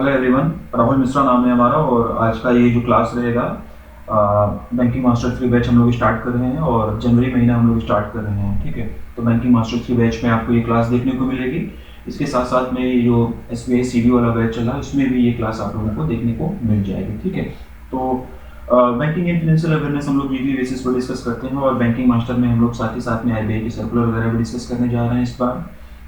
Hello everyone, Rahul Mishra नाम है हमारा और आज का ये जो क्लास रहेगा बैंकिंग मास्टर 3 बैच हम लोग स्टार्ट कर रहे हैं और जनवरी महीना हम लोग स्टार्ट कर रहे हैं। ठीक है, तो बैंकिंग मास्टर 3 बैच में आपको ये क्लास देखने को मिलेगी। इसके साथ साथ में ये जो SBI CV वाला बैच चला इसमें भी ये क्लास आप लोगों को देखने को मिल जाएगी। ठीक है, तो बैंकिंग एंड फाइनेंशियल अवेयरनेस हम लोग वीकली बेसिस पर डिस्कस करते हैं और बैंकिंग मास्टर में हम लोग साथ ही साथ में RBI की सर्कुलर वगैरह भी डिस्कस करने जा रहे हैं। इस बार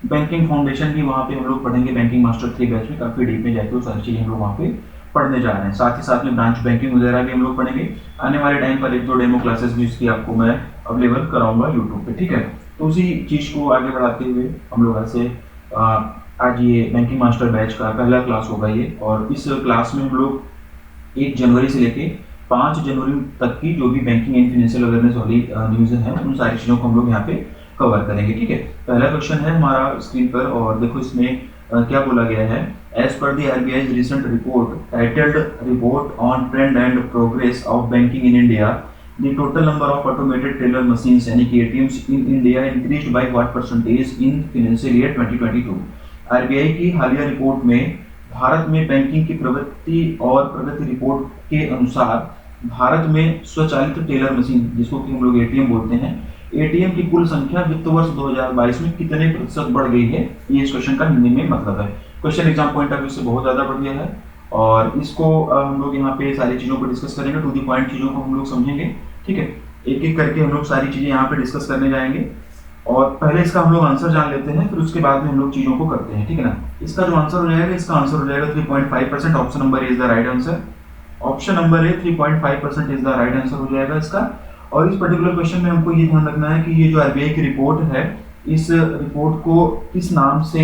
बैंकिंग फाउंडेशन भी वहाँ पे हम लोग पढ़ेंगे। बैंकिंग मास्टर 3 बैच में काफ़ी डीप में जाके वो सारी चीज़ें हम लोग वहाँ पे पढ़ने जा रहे हैं। साथ ही साथ में ब्रांच बैंकिंग वगैरह भी हम लोग पढ़ेंगे। आने वाले टाइम पर एक दो डेमो क्लासेस भी उसकी आपको मैं अवेलेबल कराऊंगा यूट्यूब पे। ठीक है, तो उसी चीज़ को आगे बढ़ाते हुए हम लोग ऐसे आज ये बैंकिंग मास्टर बैच का पहला क्लास होगा ये, और इस क्लास में हम लोग 1 जनवरी से लेके 5 जनवरी तक की जो भी बैंकिंग एंड फाइनेंशियल अवेयरनेस वाली न्यूज़ है उन सारी चीज़ों को हम लोग यहाँ पे कवर करेंगे। ठीक है, पहला क्वेश्चन है हमारा स्क्रीन पर और देखो इसमें क्या बोला गया है। As per the RBI's recent report titled report on trend and progress of banking in India, the total number of automated teller machines यानी कि ATMs in India increased by what percentage in financial year 2022। RBI की हालिया report में भारत में banking की प्रवृत्ति और प्रगति report के अनुसार भारत में स्वचालित टेलर मशीन जिसको कि हम लोग ATM बोलते हैं, ATM की कुल संख्या वित्त वर्ष 2022 में कितने प्रतिशत बढ़ गई है, ये इस क्वेश्चन का हिंदी में मतलब है। Question exam point of view से बहुत ज्यादा बढ़ गया है और इसको हम लोग यहाँ पे सारी चीजों को डिस्कस करेंगे। टू दी पॉइंट चीजों को हम लोग समझेंगे। ठीक है, एक एक करके हम लोग सारी चीजें यहाँ पे डिस्कस करने जाएंगे और पहले इसका हम लोग आंसर जान लेते हैं, फिर उसके बाद में हम लोग चीजों को करते हैं। ठीक है ना, इसका जो आंसर हो जाएगा, इसका आंसर हो जाएगा 3.5%। Option number is the right answer. Option number A 3.5% is the right answer हो जाएगा इसका। और इस पर्टिकुलर क्वेश्चन में हमको ये ध्यान रखना है कि ये जो RBI की रिपोर्ट है, इस रिपोर्ट को किस नाम से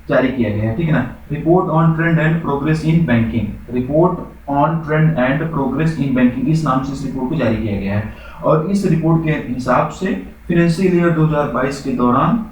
जारी किया गया है। ठीक है ना, report on trend and progress in banking. Report on trend and progress in banking इस नाम से इस रिपोर्ट को जारी किया गया है और इस रिपोर्ट के हिसाब से फाइनेंशियल ईयर 2022 के दौरान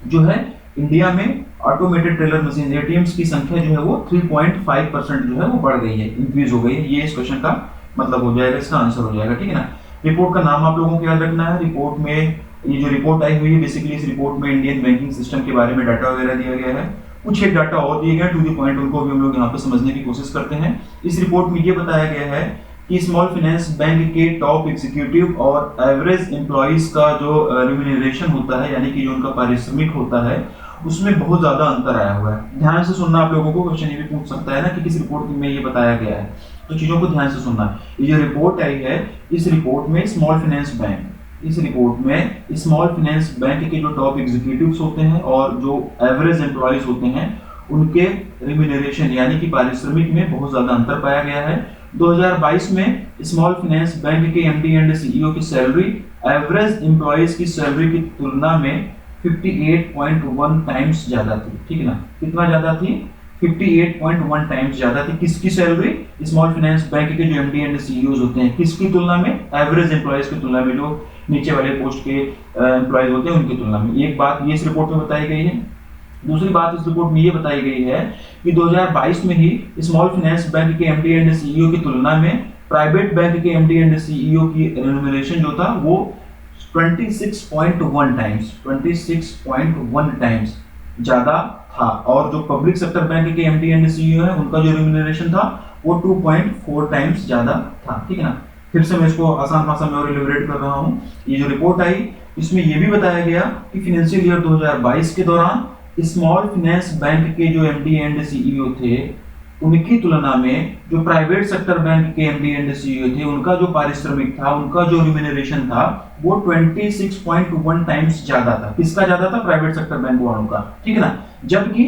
जो है इंडिया में ऑटोमेटेड टेलर मशीन ATMs की संख्या जो है वो 3.5% जो है वो बढ़ गई है, इंक्रीज हो गई है। ये इस क्वेश्चन का मतलब हो जाएगा, इसका आंसर हो जाएगा। ठीक है ना, रिपोर्ट का नाम आप लोगों को याद रखना है। रिपोर्ट में ये जो रिपोर्ट आई हुई है, बेसिकली इस रिपोर्ट में इंडियन बैंकिंग सिस्टम के बारे में डाटा वगैरह दिया गया है। कुछ एक डाटा और दिए गए टू द पॉइंट, उनको भी हम लोग यहाँ पे समझने की कोशिश करते हैं। इस रिपोर्ट में ये बताया गया है कि स्मॉल फाइनेंस बैंक के टॉप एग्जीक्यूटिव और एवरेज एम्प्लॉइज का जो रिम्यूनरेशन होता है यानी कि जो उनका पारिश्रमिक होता है उसमें बहुत ज्यादा अंतर आया हुआ है। ध्यान से सुनना आप लोगों को, क्वेश्चन ये भी पूछ सकता है ना कि किस रिपोर्ट में ये बताया गया है, तो चीजों को ध्यान से सुनना। ये जो रिपोर्ट आई है, इस रिपोर्ट में स्मॉल फाइनेंस बैंक, इस रिपोर्ट में स्मॉल फाइनेंस बैंक के जो टॉप एग्जीक्यूटिव्स होते हैं और जो एवरेज एम्प्लॉइज होते हैं उनके रिम्यूनरेशन यानी कि पारिश्रमिक में बहुत ज्यादा अंतर पाया गया है। 2022 में स्मॉल फाइनेंस बैंक के MD एंड CEO की सैलरी एवरेज एम्प्लॉइज की सैलरी की तुलना में 58.1 टाइम्स ज्यादा थी। ठीक है ना, कितना ज्यादा थी? 58.1 टाइम्स ज्यादा थी। किसकी सैलरी? स्मॉल फाइनेंस बैंक के जो MD एंड CEOs होते हैं, किसकी तुलना में? एवरेज एम्प्लॉइज की तुलना में, जो नीचे वाले पोस्ट के एम्प्लॉइज होते हैं उनकी तुलना में। एक बात ये इस रिपोर्ट में बताई गई है। दूसरी बात इस रिपोर्ट में ये बताई गई है कि 2022 में ही स्मॉल फाइनेंस बैंक के MD एंड CEO की तुलना में प्राइवेट बैंक के MD एंड CEO की रेम्यूनरेशन जो था वो 26.1 टाइम्स ज्यादा था और जो पब्लिक सेक्टर बैंक के MD एंड CEO है उनका जो रेम्यूनरेशन था वो 2.4 टाइम्स ज्यादा था। ठीक है ना, फिर से मैं इसको आसान भाषा में और इलैबोरेट कर रहा हूँ। ये जो रिपोर्ट आई इसमें यह भी बताया गया कि फाइनेंशियल ईयर 2022 के दौरान स्मॉल फाइनेंस बैंक के जो MD एंड CEO थे उनकी तुलना में जो प्राइवेट सेक्टर बैंक के MD एंड CEO थे उनका जो पारिश्रमिक था, उनका जो रिम्यूनरेशन था वो 26.1 टाइम्स ज्यादा था। किसका ज्यादा था? प्राइवेट सेक्टर बैंक वालों का। ठीक है ना, जबकि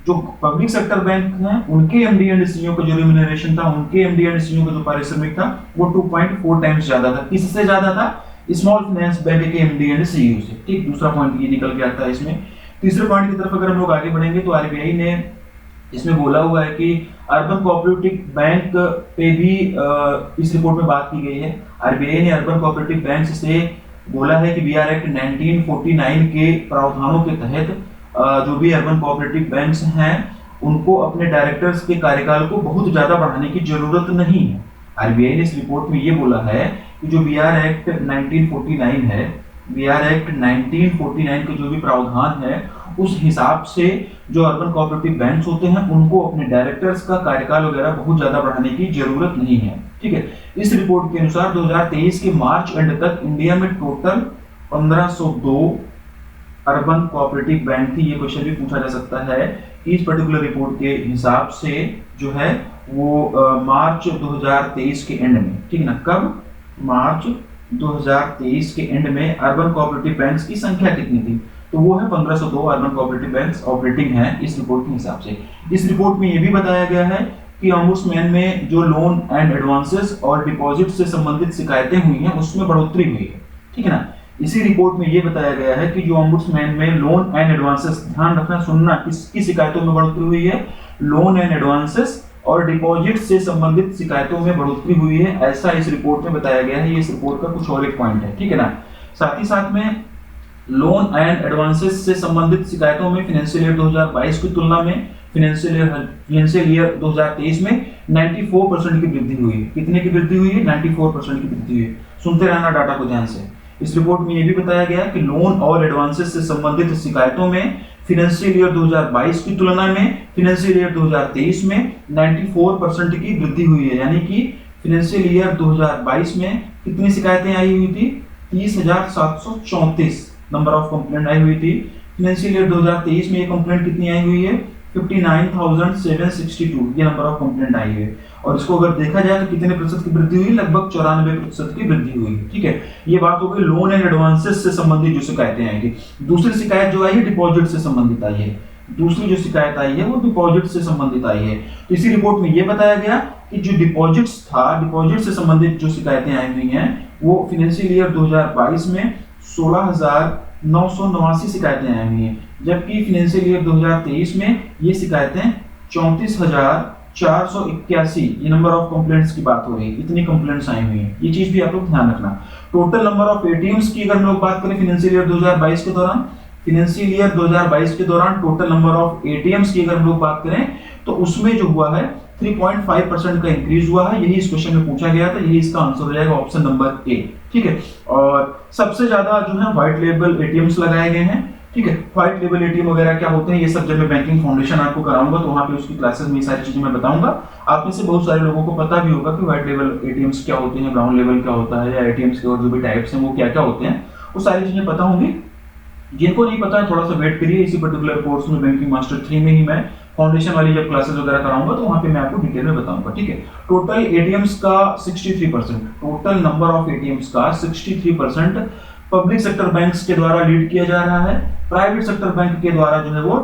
जो पब्लिक सेक्टर बैंक हैं उनके MD एंड CEO का जो रिम्यूनरेशन था, उनके MD एंड CEO का जो पारिश्रमिक था वो 2.4 टाइम्स ज्यादा था। किससे ज्यादा था? स्मॉल फाइनेंस बैंक के MD एंड CEO से। ठीक, दूसरा पॉइंट ये निकल के आता है इसमें। तीसरे पॉइंट की तरफ अगर हम लोग आगे बढ़ेंगे तो RBI ने इसमें बोला हुआ है कि अर्बन कोऑपरेटिव बैंक पे भी इस रिपोर्ट में बात की गई है। RBI ने अर्बन कोऑपरेटिव बैंक से बोला है कि BR एक्ट 1949 के प्रावधानों के तहत जो भी अर्बन कोऑपरेटिव बैंक्स हैं उनको अपने डायरेक्टर्स के कार्यकाल को बहुत ज्यादा बढ़ाने की जरूरत नहीं है। RBI ने इस रिपोर्ट में ये बोला है कि जो BR एक्ट 1949 है, BR एक्ट 1949 के जो भी प्रावधान है उस हिसाब से जो अर्बन कोऑपरेटिव बैंक्स होते हैं उनको अपने डायरेक्टर्स का कार्यकाल वगैरह बहुत ज्यादा बढ़ाने की जरूरत नहीं है, ठीक है। इस रिपोर्ट के अनुसार 2023 के मार्च एंड तक इंडिया में टोटल 1502 अर्बन कोऑपरेटिव बैंक थी। ये क्वेश्चन भी पूछा जा सकता है कि इस पर्टिकुलर रिपोर्ट के हिसाब से जो है वो मार्च 2023 के एंड में, ठीक है ना, कब, मार्च 2023 के एंड में अर्बन कोऑपरेटिव बैंक्स की संख्या कितनी थी, तो वो है 1502 अर्बन कोऑपरेटिव बैंक्स ऑपरेटिंग हैं इस रिपोर्ट के हिसाब से। इस रिपोर्ट में ये भी बताया गया है कि ऑम्बुड्समैन में जो लोन एंड एडवांसेस और डिपॉजिट से संबंधित शिकायतें हुई हैं उसमें बढ़ोतरी हुई है, ठीक है ना। इसी रिपोर्ट में ये बताया गया है कि जो ऑम्बुड्समैन में लोन एंड एडवांसेस, ध्यान रखना, सुनना, किसकी शिकायतों में बढ़ोतरी हुई है, लोन एंड एडवांसेस और डिपॉजिट से संबंधित शिकायतों में बढ़ोतरी हुई है, ऐसा इस रिपोर्ट में बताया गया है। ये इस रिपोर्ट का कुछ और एक पॉइंट है, ठीक है ना। साथ ही साथ में लोन एंड एडवांसेस से संबंधित शिकायतों में फाइनेंशियल ईयर 2022 की तुलना में फाइनेंशियल ईयर 2023 में 94% की वृद्धि हुई है। कितने की वृद्धि हुई है? 94% की वृद्धि हुई है। सुनते रहना डाटा को ध्यान से। इस रिपोर्ट में यह भी बताया गया कि लोन और एडवांसेस से संबंधित शिकायतों में फाइनेंशियल ईयर 2022 की तुलना में फाइनेंशियल ईयर 2023 में 94% की वृद्धि हुई है। यानी कि फाइनेंशियल ईयर 2022 में कितनी शिकायतें आई हुई थी? 30,734 नंबर ऑफ कंप्लेंट आई हुई थी। फाइनेंशियल ईयर 2023 में ये कंप्लेंट कितनी आई हुई है? 59,762 ये नंबर ऑफ कंप्लेंट आई है। और इसको अगर देखा जाए तो कितने प्रतिशत की वृद्धि हुई? लगभग 94% की वृद्धि हुई, ठीक है। ये बात हो गई लोन एंड एडवांसेस से संबंधित जो शिकायतें आई थी। दूसरी शिकायत जो आई है डिपॉजिट से संबंधित आई है। दूसरी जो शिकायत आई है वो डिपॉजिट से संबंधित आई है। तो इसी रिपोर्ट में ये बताया गया कि जो डिपॉजिट्स था, डिपॉजिट से संबंधित जो शिकायतें आई हुई हैं वो फाइनेंशियल ईयर 2022 में 16,989 शिकायतें आई हुई हैं, जबकि फाइनेंशियल ईयर 2023 में ये शिकायतें 34,481, ये नंबर ऑफ कंप्लेंट्स की बात हो रही है, इतनी कंप्लेंट्स आई हुई हैं। ये चीज भी आप लोग ध्यान रखना। टोटल नंबर ऑफ एटीएम्स की अगर हम लोग बात करें फाइनेंशियल ईयर 2022 के दौरान, फाइनेंशियल ईयर 2022 के दौरान टोटल नंबर ऑफ एटीएम्स की अगर हम लोग बात करें तो उसमें जो हुआ है 3.5% का इंक्रीज हुआ है। यही इस क्वेश्चन में पूछा गया था, यही इसका आंसर हो जाएगा ऑप्शन नंबर ए, ठीक है। और सबसे ज्यादा जो है व्हाइट लेबल एटीएम्स लगाए गए हैं, ठीक है। व्हाइट लेबल एटीएम वगैरह क्या होते हैं ये सब जब मैं बैंकिंग फाउंडेशन आपको कराऊंगा तो वहां पे उसकी क्लासेस में ये सारी चीजें मैं बताऊंगा। आप में से बहुत सारे लोगों को पता भी होगा कि व्हाइट लेबल एटीएम्स क्या होते हैं, ब्राउन लेबल क्या होता है, या एटीएम्स के और जो भी टाइप्स हैं वो क्या क्या होते हैं, वो सारी चीजें पता होंगी। जिनको नहीं पता है थोड़ा सा वेट करिए, इसी पर्टिकुलर कोर्स में बैंकिंग मास्टर 3 में ही मैं फाउंडेशन वाली जब क्लासेस वगैरह कराऊंगा तो वहां पे मैं आपको डिटेल में बताऊंगा, ठीक है। टोटल एटीएम्स का 63%, टोटल नंबर ऑफ एटीएम्स का 63% पब्लिक सेक्टर बैंक्स के द्वारा लीड किया जा रहा है। प्राइवेट सेक्टर बैंक के द्वारा जो है वो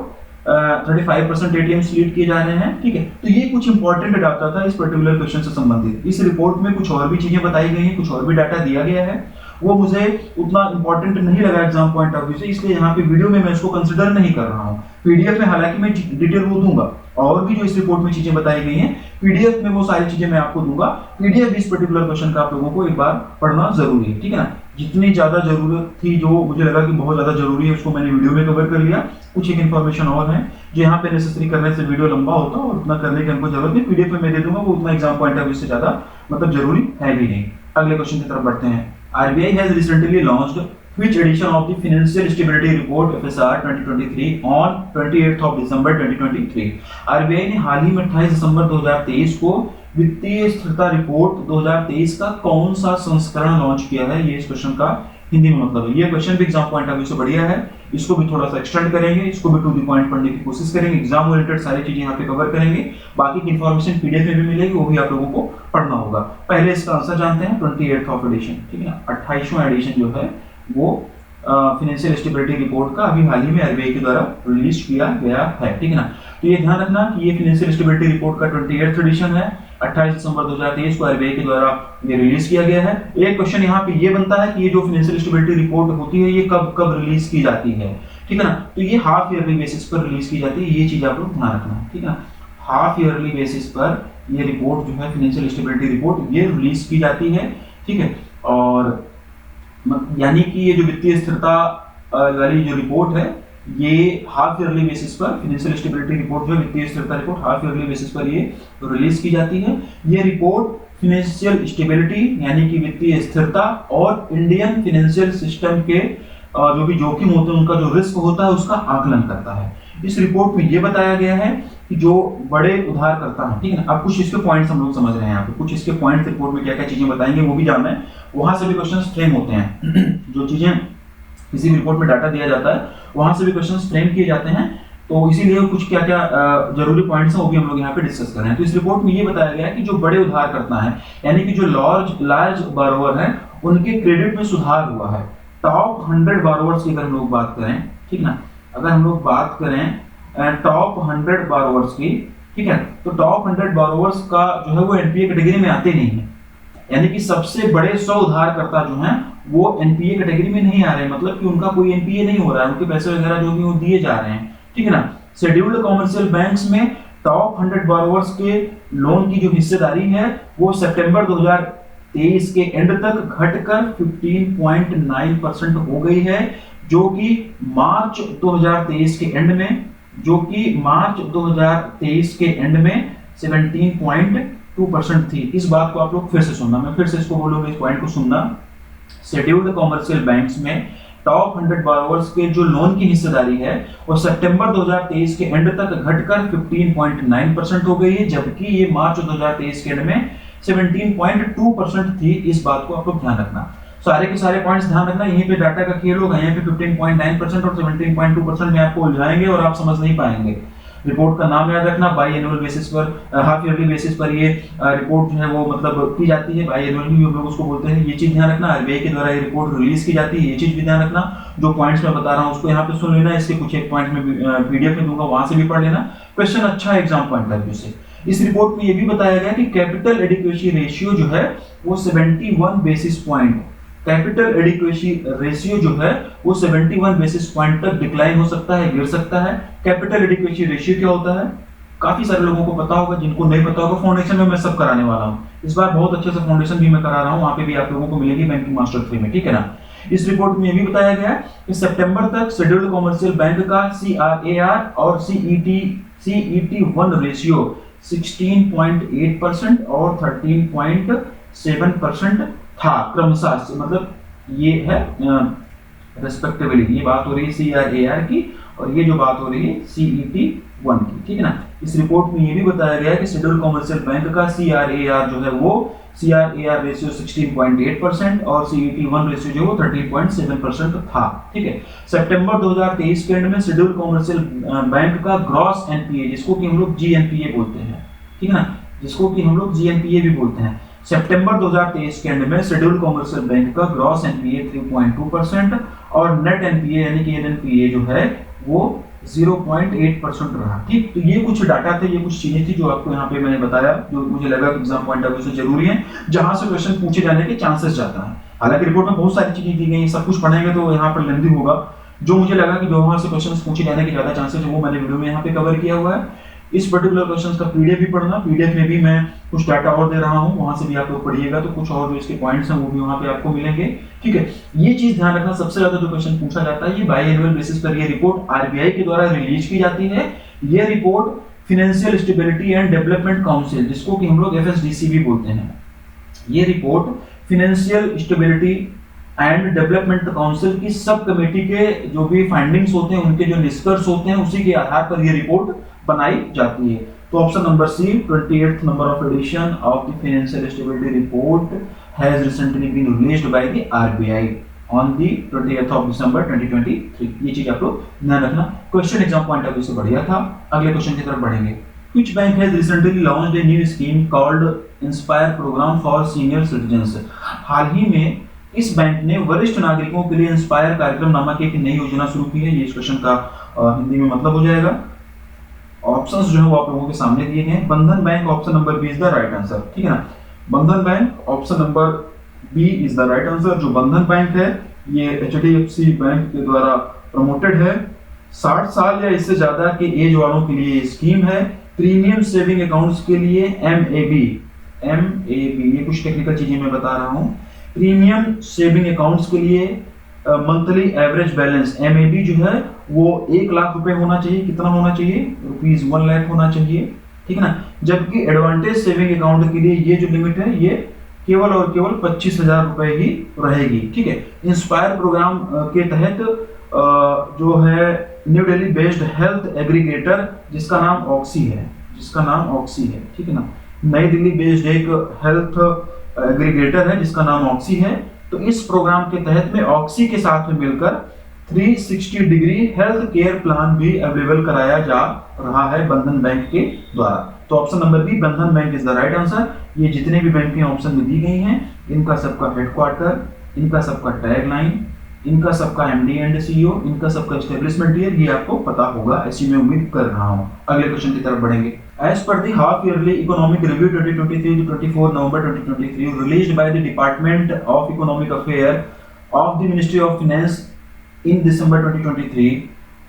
35% एटीएम्स लीड किए जा रहे हैं, ठीक है। तो ये कुछ इंपॉर्टेंट डाटा था इस पर्टिकुलर क्वेश्चन से संबंधित। इस रिपोर्ट में कुछ और भी चीजें बताई गई हैं, कुछ और भी डाटा दिया गया है, वो मुझे उतना इंपॉर्टेंट नहीं लगा एग्जाम पॉइंट ऑफ व्यू से, इसलिए यहाँ पे वीडियो में मैं इसको कंसिडर नहीं कर रहा हूँ। पीडीएफ में हालांकि मैं डिटेल वो दूंगा, और भी जो इस रिपोर्ट में चीजें बताई गई हैं पीडीएफ में वो सारी चीजें मैं आपको दूंगा। पीडीएफ भी इस पर्टिकुलर क्वेश्चन का आप लोगों को एक बार पढ़ना जरूरी है, ठीक है ना। जितनी ज्यादा जरूरत थी, जो मुझे लगा कि बहुत ज्यादा जरूरी है, उसको मैंने वीडियो में कवर कर लिया। कुछ एक इन्फॉर्मेशन और है जो यहाँ पे नेसेसरी करने से वीडियो लंबा होता है और उतना करने की हमको जरूरत नहीं, पीडीएफ में मैं दे दूंगा, वो उतना एग्जाम पॉइंट ऑफ व्यू से ज्यादा मतलब जरूरी है भी नहीं। अगले क्वेश्चन की तरफ बढ़ते हैं। RBI has recently launched which edition of the Financial Stability Report FSR 2023 on 28th of December 2023? RBI ने हाल ही में 28 दिसंबर 2023 को वित्तीय स्थिरता रिपोर्ट 2023 का कौन सा संस्करण लॉन्च किया है? ये इस क्वेश्चन का हिंदी में मतलब है। ये क्वेश्चन भी एग्जाम पॉइंट ऑफ व्यू से बढ़िया है, इसको भी थोड़ा सा एक्सटेंड करेंगे, इसको भी टू द पॉइंट पढ़ने की कोशिश करेंगे, एग्जाम रिलेटेड सारी चीजें यहाँ पे कवर करेंगे। बाकी की इन्फॉर्मेशन पीडीएफ में भी मिलेगी, वो भी आप लोगों को पढ़ना होगा। पहले इसका आंसर जानते हैं, 28th ऑफ एडिशन, ठीक है ना। 28वां एडिशन जो है वो फाइनेंशियल स्टेबिलिटी रिपोर्ट का अभी हाल ही में आरबीआई के द्वारा रिलीज किया गया है, ठीक है ना। तो ये ध्यान रखना कि ये फाइनेंशियल स्टेबिलिटी रिपोर्ट का 28th एडिशन है, 28 दिसंबर 2023 को आरबीआई के द्वारा ये रिलीज किया गया है। एक क्वेश्चन यहाँ पे ये बनता है कि ये जो फाइनेंशियल स्टेबिलिटी रिपोर्ट होती है ये कब कब रिलीज की जाती है, ठीक है ना। तो ये हाफ ईयरली बेसिस पर रिलीज की जाती है, ये चीज आप लोग ध्यान रखना, ठीक है ना। हाफ ईयरली बेसिस पर ये रिपोर्ट जो है फाइनेंशियल स्टेबिलिटी रिपोर्ट ये रिलीज की जाती है, ठीक है। और यानी कि ये जो वित्तीय स्थिरता वाली जो रिपोर्ट है ये हाफ ईयरली बेसिस पर, फाइनेंशियल स्टेबिलिटी रिपोर्ट जो वित्तीय स्थिरता रिपोर्ट हाफ ईयरली बेसिस पर ये रिलीज की जाती है। ये रिपोर्ट फाइनेंशियल स्टेबिलिटी यानी कि वित्तीय स्थिरता और इंडियन फाइनेंशियल सिस्टम के जो भी जोखिम होते हैं, उनका जो रिस्क होता है, उसका आकलन करता है। इस रिपोर्ट में ये बताया गया है कि जो बड़े उधारकर्ता हैं, ठीक है ना। अब कुछ इसके पॉइंट्स हम लोग समझ रहे हैं यहाँ पे, कुछ इसके पॉइंट्स रिपोर्ट में क्या क्या चीजें बताएंगे वो भी जानना है। वहां से भी क्वेश्चन फ्रेम होते हैं जो चीजें किसी भी रिपोर्ट में डाटा दिया जाता है, वहां से भी क्वेश्चन फ्रेम किए जाते हैं। तो इसीलिए कुछ क्या क्या जरूरी पॉइंट्स हैं वो भी हम लोग यहाँ पे डिस्कस कर रहे हैं। तो इस रिपोर्ट में ये बताया गया है कि जो बड़े उधारकर्ता हैं, यानी कि जो लार्ज बारोवर हैं, उनके क्रेडिट में सुधार हुआ है। टॉप 100 बारोवर्स की अगर हम लोग बात करें, ठीक ना, अगर हम लोग बात करें टॉप 100 बारोवर्स की, ठीक है, तो टॉप 100 बारोवर्स का जो है वो एनपीए कैटेगरी में आते नहीं है। यानी कि सबसे बड़े 100 उधारकर्ता जो हैं वो एनपीए कैटेगरी में नहीं आ रहे हैं, मतलब कि उनका कोई एनपीए नहीं हो रहा है, उनके पैसे वगैरह जो भी वो दिए जा रहे हैं, ठीक है ना। शेड्यूल्ड कॉमर्शियल बैंक्स में टॉप 100 बारोवर्स के लोन की जो हिस्सेदारी है वो सितंबर 2023 के एंड तक घटकर 15.9% हो गई है, जो कि मार्च 2023 के एंड में 17.2% थी। इस बात को आप लोग फिर से सुनना, मैं फिर से इसको बोलूंगा, इस पॉइंट को सुनना। शेड्यूल्ड कॉमर्शियल बैंक्स में टॉप 100 बारोवर्स के जो लोन की हिस्सेदारी है वो सितंबर 2023 के एंड तक घटकर 15.9% हो गई है, जबकि ये मार्च 2023 के एंड में 17.2% थी। इस बात को आप लोग ध्यान रखना, सारे के सारे पॉइंट्स ध्यान रखना। यहीं पे डाटा का खेल होगा, यहाँ पे 15.9% और 17.2% में आपको उलझाएंगे और आप समझ नहीं पाएंगे। रिपोर्ट का नाम याद रखना, बाई एनुअल बेसिस पर, हाफ ईयरली बेसिस पर ये रिपोर्ट जो है वो मतलब की जाती है, बाई एनुअल भी हम लोग उसको बोलते हैं। ये चीज ध्यान रखना, आरबीआई के द्वारा ये रिपोर्ट रिलीज की जाती है, ये चीज भी ध्यान रखना। जो पॉइंट्स मैं बता रहा हूँ उसको यहाँ पे सुन लेना, इसके कुछ एक पॉइंट में पीडीएफ में दूंगा, वहां से भी पढ़ लेना। क्वेश्चन अच्छा है एग्जाम पॉइंट ऑफ व्यू से। इस रिपोर्ट में ये भी बताया गया कि कैपिटल एडिक्वेसी रेशियो जो है वो 71 basis point, capital adequacy ratio जो है वो 71 बेसिस पॉइंट तक डिक्लाइन हो सकता है, गिर सकता है। कैपिटल एडिक्वेसी रेशियो क्या होता है, काफी सारे लोगों को पता होगा, जिनको नहीं पता होगा फाउंडेशन में मैं सब कराने वाला हूँ। इस बार बहुत अच्छे से फाउंडेशन भी मैं करा रहा हूँ, वहां पे भी आप लोगों को मिलेगी बैंकिंग मास्टर फ्री में, ठीक है ना। इस रिपोर्ट में ये भी बताया गया कि सितंबर तक शेड्यूल्ड कॉमर्शियल बैंक का CRAR और CET1 रेशियो 16.8% और 13.7% था क्रमशः, मतलब ये है रेस्पेक्टिवली, ये बात हो रही है CRAR की और ये जो बात हो रही है CET1 की, ठीक है ना। इस रिपोर्ट में ये भी बताया गया कि शेड्यूल्ड कॉमर्शियल बैंक का CRAR जो है वो CRAR रेशियो 16.8% और CET1 रेशियो जो वो 13.7% था, ठीक है। सितंबर 2023 के एंड में शेड्यूल्ड कॉमर्शियल बैंक का ग्रॉस एनपीए, जिसको कि हम लोग GNPA बोलते हैं, ठीक है ना, जिसको कि हम लोग GNPA भी बोलते हैं। सितंबर 2023 के एंड में शेड्यूल्ड कॉमर्शियल बैंक का ग्रॉस एनपीए 3.2% और नेट एनपीए यानी कि NNPA जो है वो 0.8% रहा, ठीक। तो ये कुछ डाटा थे, ये कुछ चीजें थी जो आपको यहाँ पे मैंने बताया, जो मुझे लगा कि एग्जाम पॉइंट ऑफ व्यू से जरूरी है, जहां से क्वेश्चन पूछे जाने के चांसेस ज्यादा है। हालांकि रिपोर्ट में बहुत सारी चीजें दी गई, सब कुछ पढ़ेंगे तो यहाँ पर लेंथी होगा। जो मुझे लगा कि वहां से क्वेश्चन पूछे जाने के ज्यादा चांसेस है वो मैंने वीडियो में यहाँ पे कवर किया हुआ है। इस पर्टिकुलर क्वेश्चन का पीडीएफ भी पढ़ना, पीडीएफ में भी मैं कुछ डाटा और दे रहा हूं, वहां से भी आप लोग पढ़िएगा, तो कुछ और जो इसके पॉइंट्स हैं वो भी वहां पे आपको मिलेंगे, ठीक है। ये चीज ध्यान रखना, सबसे ज्यादा जो क्वेश्चन पूछा जाता है ये बाई एनुअल बेसिस पर ये रिपोर्ट आरबीआई के द्वारा रिलीज की जाती है। ये report financial stability and development council, जिसको कि हम लोग FSDC भी बोलते हैं, ये report financial stability and development council की सब कमेटी के जो भी फाइंडिंग्स होते हैं, उनके जो निष्कर्ष होते हैं, उसी के आधार पर ये रिपोर्ट बनाई जाती है। तो option number C, 28th number of edition of the financial stability report has recently been released by the RBI on the 20th of December 2023। ये चीज आप लोग ध्यान रखना। Question exam point of view से बढ़िया था। अगले क्वेश्चन की तरफ बढ़ेंगे। Which bank has recently launched a new scheme called Inspire Program for Senior Citizens? हाल ही में इस बैंक ने वरिष्ठ नागरिकों के लिए इंस्पायर कार्यक्रम नामक एक नई योजना शुरू की है। ये इस क्वेश्चन का हिंदी में मतलब हो जाएगा। ऑप्शंस जो है वो आप लोगों के सामने दिए गए। Bandhan bank option number B is the right answer, ठीक है ना। Bandhan bank option number B is the right answer. जो बंधन बैंक है ये HDFC बैंक के द्वारा प्रमोटेड है। 60 साल या इससे ज्यादा के एज वालों के लिए स्कीम है। प्रीमियम सेविंग अकाउंट्स के लिए MAB, ये कुछ टेक्निकल चीजें मैं बता रहा हूँ। प्रीमियम सेविंग अकाउंट्स के लिए मंथली एवरेज बैलेंस MAB जो है वो 1 लाख रुपए होना चाहिए। कितना होना चाहिए? ₹1 लाख होना चाहिए, ठीक है ना। जबकि एडवांटेज सेविंग अकाउंट के लिए ये जो लिमिट है ये केवल और केवल 25,000 रुपए ही रहेगी। ठीक है, इंस्पायर प्रोग्राम के तहत जो है new Delhi based health aggregator जिसका नाम ऑक्सी है, ठीक है ना, नई दिल्ली बेस्ड एक हेल्थ एग्रीगेटर है जिसका नाम ऑक्सी है। तो इस प्रोग्राम के तहत में ऑक्सी के साथ में मिलकर 360 डिग्री हेल्थ केयर प्लान भी अवेलेबल कराया जा रहा है बंधन बैंक के द्वारा। तो ऑप्शन नंबर बी बंधन bank is the right answer. ये जितने भी बैंक ऑप्शन में दी गई हैं इनका सबका हेडक्वार्टर, इनका सबका टैगलाइन, इनका सबका एमडी एंड सीईओ, इनका सबका एस्टेब्लिशमेंट ईयर ये आपको पता होगा, ऐसी मैं उम्मीद कर रहा हूं। अगले क्वेश्चन की तरफ बढ़ेंगे। As per the half yearly economic review 2023-24 November 2023 released by the department of economic affair of the ministry of finance in December 2023,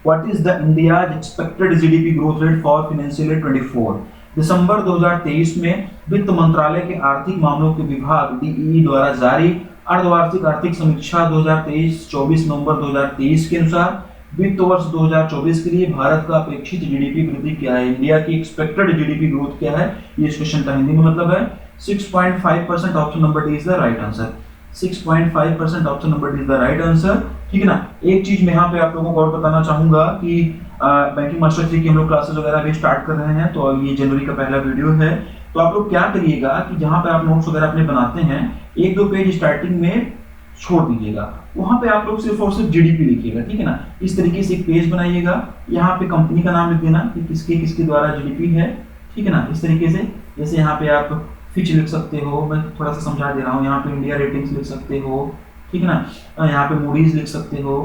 what is the India's expected GDP growth rate for financial year 24? दिसंबर 2023 में वित्त मंत्रालय के आर्थिक मामलों के विभाग DEE द्वारा जारी अर्धवार्षिक आर्थिक समीक्षा 2023-24 नवंबर 2023 के अनुसार वित्त वर्ष 2024 के लिए भारत का अपेक्षित जीडीपी वृद्धि क्या है, इंडिया की एक्सपेक्टेड जीडीपी ग्रोथ क्या है, ये इस क्वेश्चन का हिंदी में मतलब है 6.5%। Option number D is the right answer. 6.5% option number D is the right answer. ठीक है ना, एक चीज मैं यहाँ पे आप लोगों को और बताना चाहूंगा कि बैंकिंग मास्टर 3 की हम लोग क्लासेस वगैरह भी स्टार्ट कर रहे हैं, तो ये जनवरी का पहला वीडियो है। तो आप लोग क्या करिएगा कि जहाँ पे आप नोट्स वगैरह अपने बनाते हैं 1-2 पेज स्टार्टिंग में छोड़ दीजिएगा, वहां पे आप लोग सिर्फ और सिर्फ जीडीपी लिखिएगा। ठीक है ना, इस तरीके से एक पेज बनाइएगा, यहाँ पे कंपनी का नाम लिख देना कि किसके किसके द्वारा जीडीपी है। ठीक है ना, इस तरीके से जैसे यहाँ पे आप फिच लिख सकते हो, मैं थोड़ा सा समझा दे रहा हूँ, यहाँ पे इंडिया रेटिंग्स लिख सकते हो। ठीक है ना, यहाँ पे मूडीज लिख सकते हो।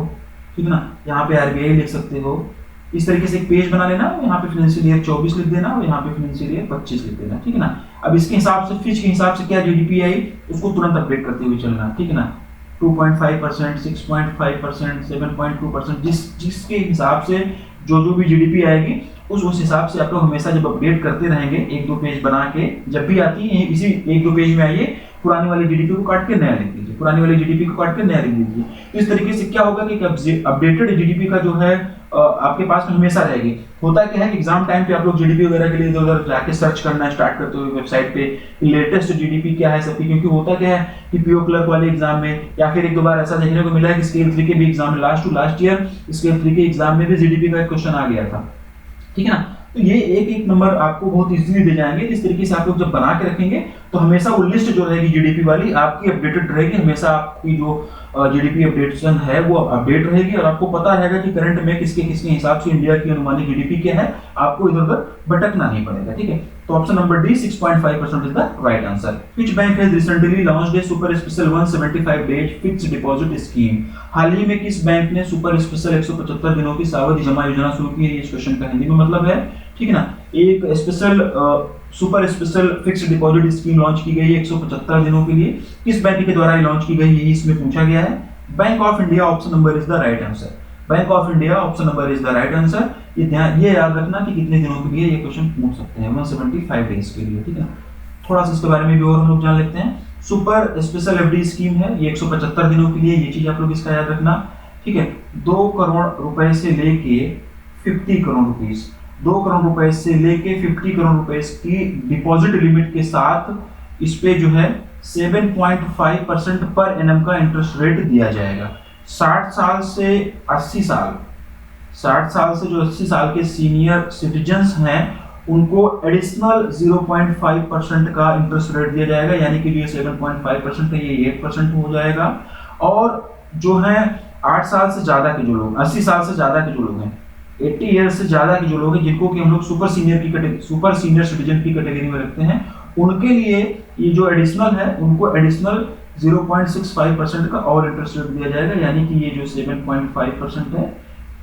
ठीक है ना, यहाँ पे आरबीआई लिख सकते हो। इस तरीके से एक पेज बना लेना, यहाँ पे फाइनेंशियल ईयर 24 लिख देना और यहाँ पे फाइनेंशियल ईयर 25 लिख देना। ठीक है ना, अब इसके हिसाब से फिच के हिसाब से क्या जीडीपी आई उसको तुरंत अपडेट करते हुए चलना। ठीक है ना, 2.5%, 6.5%, 7.2%, जिसके हिसाब से जो भी जीडीपी आएगी उस हिसाब से आप लोग हमेशा जब अपडेट करते रहेंगे 1-2 पेज बना के, जब भी आती है इसी 1-2 पेज में आइए, पुरानी वाली जीडीपी को काट के नया लिख दीजिए, पुरानी वाली जीडीपी को काट के नया लिख दीजिए। तो इस तरीके से क्या होगा कि अपडेटेड जीडीपी का जो है आपके पास में हमेशा रहेगी। होता क्या है कि एग्जाम टाइम पे आप लोग जीडीपी वगैरह के लिए इधर जाके सर्च करना स्टार्ट करते हो वेबसाइट पे लेटेस्ट जीडीपी क्या है सबकी, क्योंकि होता क्या है कि पीओ क्लर्क वाले एग्जाम में या फिर 1-2 बार ऐसा देखने को मिला है कि स्केल 3 के भी एग्जाम में लास्ट ईयर स्केल 3 के एग्जाम में भी जीडीपी का एक क्वेश्चन आ गया था। ठीक है ना, तो ये एक नंबर आपको बहुत इजीली दे जाएंगे। इस तरीके से आप लोग जब बना के रखेंगे तो हमेशा वो लिस्ट जो रहेगी जीडीपी वाली आपकी अपडेटेड रहेगी, हमेशा आपकी जो जीडीपी अपडेशन है वो अपडेट रहेगी और आपको पता रहेगा कि करंट में किसके हिसाब से इंडिया की अनुमानित जीडीपी क्या है, आपको इधर-उधर भटकना नहीं पड़ेगा। ठीक है, तो option number D 6.5% is the right answer. Which bank has recently launched a super special 175 days fixed deposit scheme? हाल ही में किस बैंक ने सुपर स्पेशल 175 दिनों की सावधि जमा योजना शुरू की है, इस क्वेश्चन का हिंदी में मतलब है। ठीक है ना, एक special super special fixed deposit scheme launch की गई है 175 दिनों के लिए। किस बैंक के द्वारा लॉन्च की गई यही इसमें पूछा गया है। Bank of India option number is the right answer. Bank of India option number is the right answer. ये याद रखना कि कितने दिनों के लिए ये क्वेश्चन पूछ सकते हैं, 175 डेज के लिए। ठीक है, थोड़ा सा इसके बारे में भी और हम लोग जान लेते हैं। सुपर स्पेशल एफडी स्कीम है, ये 175 दिनों के लिए, ये चीज आप लोग इसका याद रखना। ठीक है, 2 करोड़ रुपए से लेके 50 करोड़ रुपीस, 2 करोड़ रुपए से लेके 50 करोड़ रुपए की डिपॉजिट लिमिट के साथ इस पे जो है 7.5% पर एनम का इंटरेस्ट रेट दिया जाएगा। 60 साल से 80 साल, 60 साल से जो 80 साल के सीनियर सिटीजन्स हैं उनको एडिशनल 0.5% का इंटरेस्ट रेट दिया जाएगा, यानी कि ये 7.5% है, ये 8% हो जाएगा। और जो है 8 साल से ज्यादा के जो लोग, 80 साल से ज्यादा के जो लोग हैं, 80 ईयर्स से ज्यादा के जो लोग हैं, जिनको कि हम लोग सुपर सीनियर सिटीजन की कैटेगरी में रखते हैं, उनके लिए ये जो एडिशनल है उनको एडिशनल 0.65% का और इंटरेस्ट रेट दिया जाएगा, यानी कि ये जो 7.5% है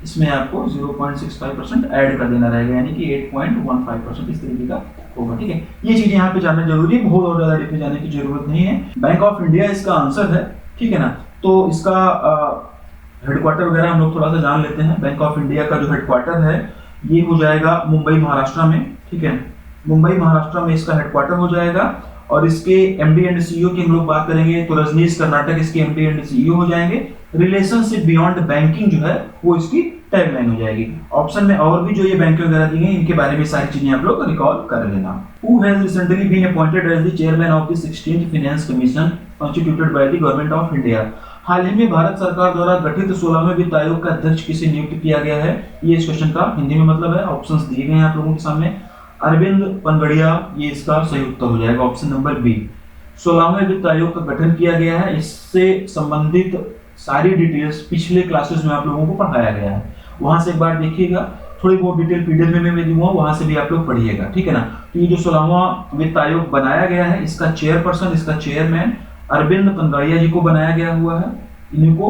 इसमें आपको 0.65% ऐड कर देना रहेगा, यानी कि 8.15% इस तरीके का होगा। ठीक है, ये चीजें यहाँ पे जानना जरूरी है, बहुत और ज्यादा डीप में जाने की जरूरत नहीं है। बैंक ऑफ इंडिया इसका आंसर है। ठीक है ना, तो इसका हेडक्वार्टर वगैरह हम लोग थोड़ा सा जान लेते हैं। बैंक ऑफ इंडिया का जो हेडक्वार्टर है ये हो जाएगा मुंबई महाराष्ट्र में। ठीक है, मुंबई महाराष्ट्र में इसका हेडक्वार्टर हो जाएगा और इसके एमडी एंड सीईओ की हम लोग बात करेंगे तो रजनीश कर्नाटक इसके एमडी एंड सीईओ हो जाएंगे। रिलेशनशिप बियॉन्ड बैंकिंग जो है वो इसकी टैगलाइन हो जाएगी। ऑप्शन में और भी जो ये बैंक वगैरह दी हैं इनके बारे में सारी चीजें आप लोग रिकॉल कर लेना। Who has recently been appointed as the chairman of the 16th finance commission constituted by the government of India. हाल ही में भारत सरकार द्वारा गठित 16वें वित्त आयोग का अध्यक्ष किसे नियुक्त किया गया है? ये इस क्वेश्चन का हिंदी में मतलब है। ऑप्शंस दिए गए हैं आप लोगों के सामने। अरविंद पनगड़िया ये इसका सही उत्तर हो जाएगा, ऑप्शन नंबर बी। 16वें वित्त आयोग का गठन किया गया है, इससे संबंधित सारी डिटेल्स पिछले क्लासेस में आप लोगों को पढ़ाया गया है, वहां से एक बार देखिएगा। थोड़ी बहुत डिटेल पीडीएफ में मैं दूंगा, वहां से भी आप लोग पढ़िएगा, ठीक है ना। तो ये जो 16वां वित्त आयोग बनाया गया है इसका चेयरपर्सन, इसका चेयरमैन अरविंद पनगड़िया जी को बनाया गया हुआ है इनको,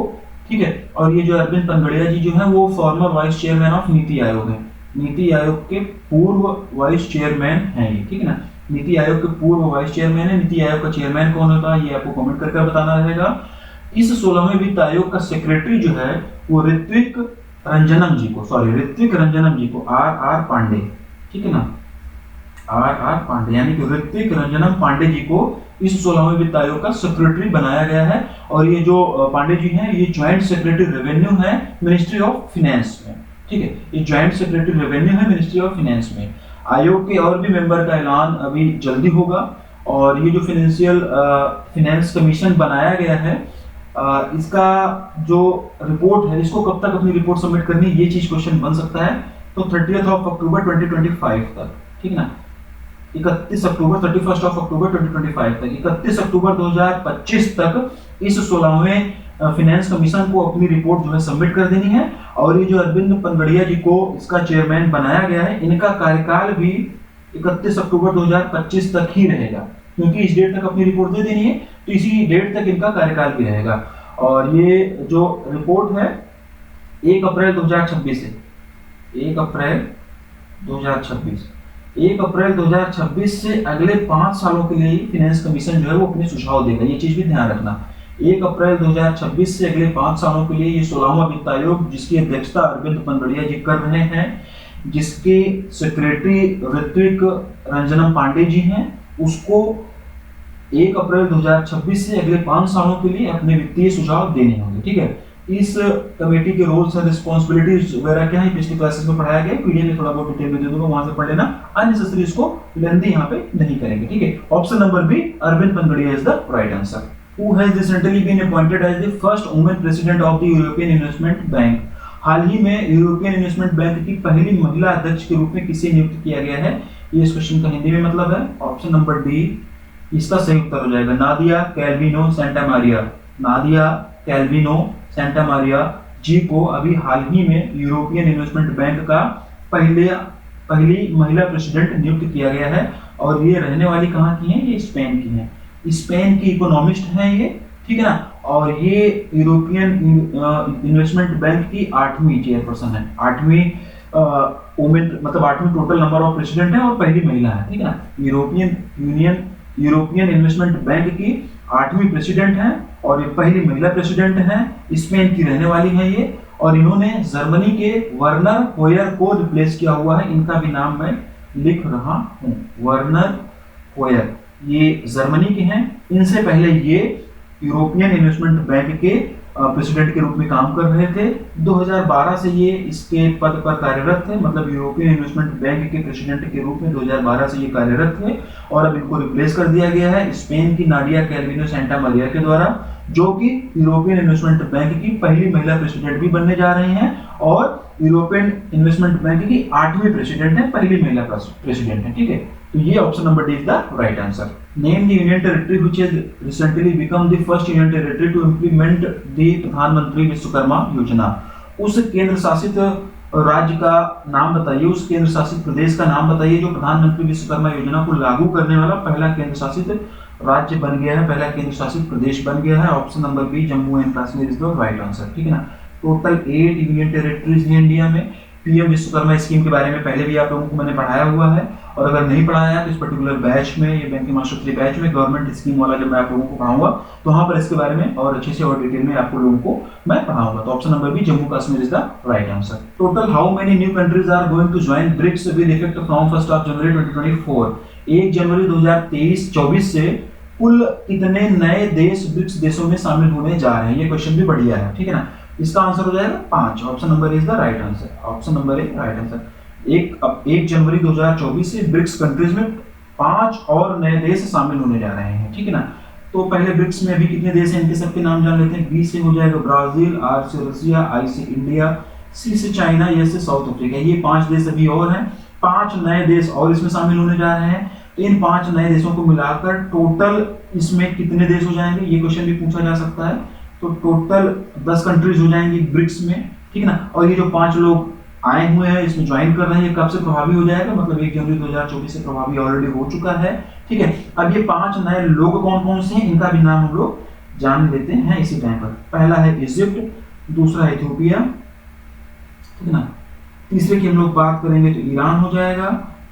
ठीक है। और ये जो अरविंद पनगड़िया जी जो है वो farmer vice chairman of NITI Aayog है, नीति आयोग के पूर्व वाइस चेयरमैन हैं ये, ठीक है ना। नीति आयोग के पूर्व वाइस चेयरमैन है। नीति आयोग का चेयरमैन कौन होता है ये आपको कमेंट करके बताना रहेगा। इस 16वें वित्त आयोग का सेक्रेटरी जो है वो ऋत्विक रंजनम जी को आर पांडे, ठीक है ना, आर पांडे यानी कि ऋत्विक रंजनम पांडे जी को इस 16वें वित्त आयोग का सेक्रेटरी बनाया गया है। और ये जो पांडे जी हैं ये ज्वाइंट सेक्रेटरी रेवेन्यू है मिनिस्ट्री ऑफ फिनेंस में, ठीक है। ये ज्वाइंट सेक्रेटरी रेवेन्यू है मिनिस्ट्री ऑफ फिनेंस में। आयोग के और भी मेंबर का ऐलान अभी जल्दी होगा। और ये जो फिनेंस कमीशन बनाया गया है इसका जो रिपोर्ट है इसको कब तक अपनी रिपोर्ट सबमिट करनी है, ये चीज क्वेश्चन बन सकता है। तो 30 अक्टूबर 2025 तक, ठीक है ना, 31 अक्टूबर 31 अक्टूबर 2025 तक, 31 अक्टूबर 2025 तक इस 16वें फाइनेंस कमीशन को अपनी रिपोर्ट जो है सबमिट कर देनी है। और ये जो अरविंद पनगड़िया जी को इसका चेयरमैन बनाया गया है इनका कार्यकाल भी 31 अक्टूबर 2025 तक ही रहेगा, क्योंकि इस डेट तक अपनी रिपोर्ट दे देनी है तो इसी डेट तक इनका कार्यकाल भी रहेगा। और ये जो रिपोर्ट है 1 अप्रैल 2026 से 1 अप्रैल 2026 से अगले 5 सालों के लिए फाइनेंस कमीशन जो है वो अपने सुझाव देगा, ये चीज भी ध्यान रखना। 1 अप्रैल 2026 से अगले 5 सालों के लिए ये 16वां वित्त आयोग जिसकी अध्यक्षता अरविंद पनगड़िया जी कर रहे हैं, जिसके सेक्रेटरी ऋत्विक रंजनम पांडे जी हैं, उसको 1 अप्रैल 2026 से अगले 5 सालों के लिए अपने वित्तीय सुझाव देने होंगे, ठीक है। इस कमेटी के रोल्स एंड रिस्पांसिबिलिटीज वगैरह क्या है पिछली क्लासेस में पढ़ाया गया, पीडीएफ में थोड़ा बहुत डिटेल में दे दूंगा, वहां से पढ़ लेना। अननेसेसरी इसको लेंथी यहाँ पे नहीं करेंगे, ठीक है। Option number B Arvind Panagariya is the right answer. Who has recently been appointed as the first woman president of the European Investment Bank? हाल ही में यूरोपियन इन्वेस्टमेंट बैंक की पहली महिला अध्यक्ष के रूप में किसे नियुक्त किया गया है? ये इस क्वेश्चन का हिंदी में मतलब है। ऑप्शन नंबर डी इसका सही उत्तर हो जाएगा, नादिया कैल्विनो सेंटा मारिया। नादिया कैल्विनो सेंटा मारिया जी को अभी हाल ही में यूरोपियन इन्वेस्टमेंट बैंक का पहली महिला प्रेसिडेंट नियुक्त किया गया है। और ये रहने वाली कहाँ की हैं? ये स्पेन की हैं, स्पेन की इकोनॉमिस्ट हैं ये, ठीक है ना। और ये यूरोपियन इन्वेस्टमेंट बैंक की 8वीं चेयरपर्सन है, 8वीं वुमेन मतलब 8वीं टोटल नंबर ऑफ प्रेसिडेंट है और पहली महिला है, ठीक है ना। यूरोपियन इन्वेस्टमेंट बैंक की 8वीं प्रेसिडेंट है और ये पहली महिला प्रेसिडेंट है, स्पेन की रहने वाली है ये। और इन्होंने जर्मनी के वर्नर होयर को रिप्लेस किया हुआ है, इनका भी नाम मैं लिख रहा हूँ, वर्नर होयर, ये जर्मनी के हैं। इनसे पहले ये यूरोपियन इन्वेस्टमेंट बैंक के प्रेसिडेंट के रूप में काम कर रहे थे। 2012 से ये इसके पद पर कार्यरत थे, मतलब यूरोपियन इन्वेस्टमेंट बैंक के प्रेसिडेंट के रूप में 2012 से ये कार्यरत थे। और अब इनको रिप्लेस कर दिया गया है स्पेन की नाडिया कैल्विनो सेंटा मारिया के द्वारा, जो कि यूरोपियन इन्वेस्टमेंट बैंक की पहली महिला प्रेसिडेंट भी बनने जा रहे हैं और यूरोपियन इन्वेस्टमेंट बैंक की 8वीं प्रेसिडेंट है, पहली महिला प्रेसिडेंट है, ठीक है। तो ये option number D is the right answer. Name the union territory which has recently become the first union territory to implement the Pradhan Mantri Vishwakarma योजना। उस केंद्र शासित राज्य का नाम बताइए, उस केंद्र शासित प्रदेश का नाम बताइए जो प्रधानमंत्री विश्वकर्मा योजना को लागू करने वाला पहला केंद्र शासित राज्य बन गया है, पहला केंद्र शासित प्रदेश बन गया है। Option number B Jammu and Kashmir is the right answer, ठीक है ना। टोटल 8 यूनियन टेरिटरीज हैं इंडिया में। पीएम विश्वकर्मा स्कीम के बारे में पहले भी आप लोगों को मैंने पढ़ाया हुआ है, और अगर नहीं पढ़ाया तो इस पर्टिकुलर बैच में, ये बैंकिंग मास्टर 3 बैच में गवर्नमेंट स्कीम वाला जब मैं आप लोगों को पढ़ाऊंगा तो वहां पर इसके बारे में और अच्छे से और डिटेल में आपको लोगों को मैं पढ़ाऊंगा। तो option number B Jammu Kashmir is the right answer. Total how many new countries are going to join BRICS with effect from 1 January 2024? 1 जनवरी 2023-24 से कुल कितने नए देश ब्रिक्स देशों में शामिल होने जा रहे हैं? ये क्वेश्चन भी बढ़िया है, ठीक है ना। इसका आंसर हो जाएगा 5। Option number is the right answer. Option number A right answer. 1 January 2024 से ब्रिक्स कंट्रीज में 5 और नए देश शामिल होने जा रहे हैं, ठीक है ना। तो पहले ब्रिक्स में अभी कितने देश हैं, इनके सबके नाम जान लेते हैं। बी से हो जाएगा ब्राजील, आर से रसिया, आई से इंडिया, सी से चाइना, ए से साउथ अफ्रीका। ये 5 देश अभी और हैं। 5 नए देश और इसमें शामिल होने जा रहे हैं। तो इन 5 नए देशों को मिलाकर टोटल इसमें कितने देश हो जाएंगे, ये क्वेश्चन भी पूछा जा सकता है। तो टोटल 10 कंट्रीज हो जाएंगी ब्रिक्स में, ठीक है ना। और ये जो 5 लोग आए हुए हैं इसमें ज्वाइन कर रहे हैं, ये कब से प्रभावी हो जाएगा, मतलब 1 जनवरी 2024 से प्रभावी ऑलरेडी हो चुका है, ठीक है। अब ये 5 नए लोग कौन कौन से हैं, इनका भी नाम हम लोग जान लेते हैं इसी टाइम पर। पहला है इजिप्ट, दूसरा है इथियोपिया, ठीक है ना। तीसरे की हम लोग बात करेंगे तो ईरान हो जाएगा।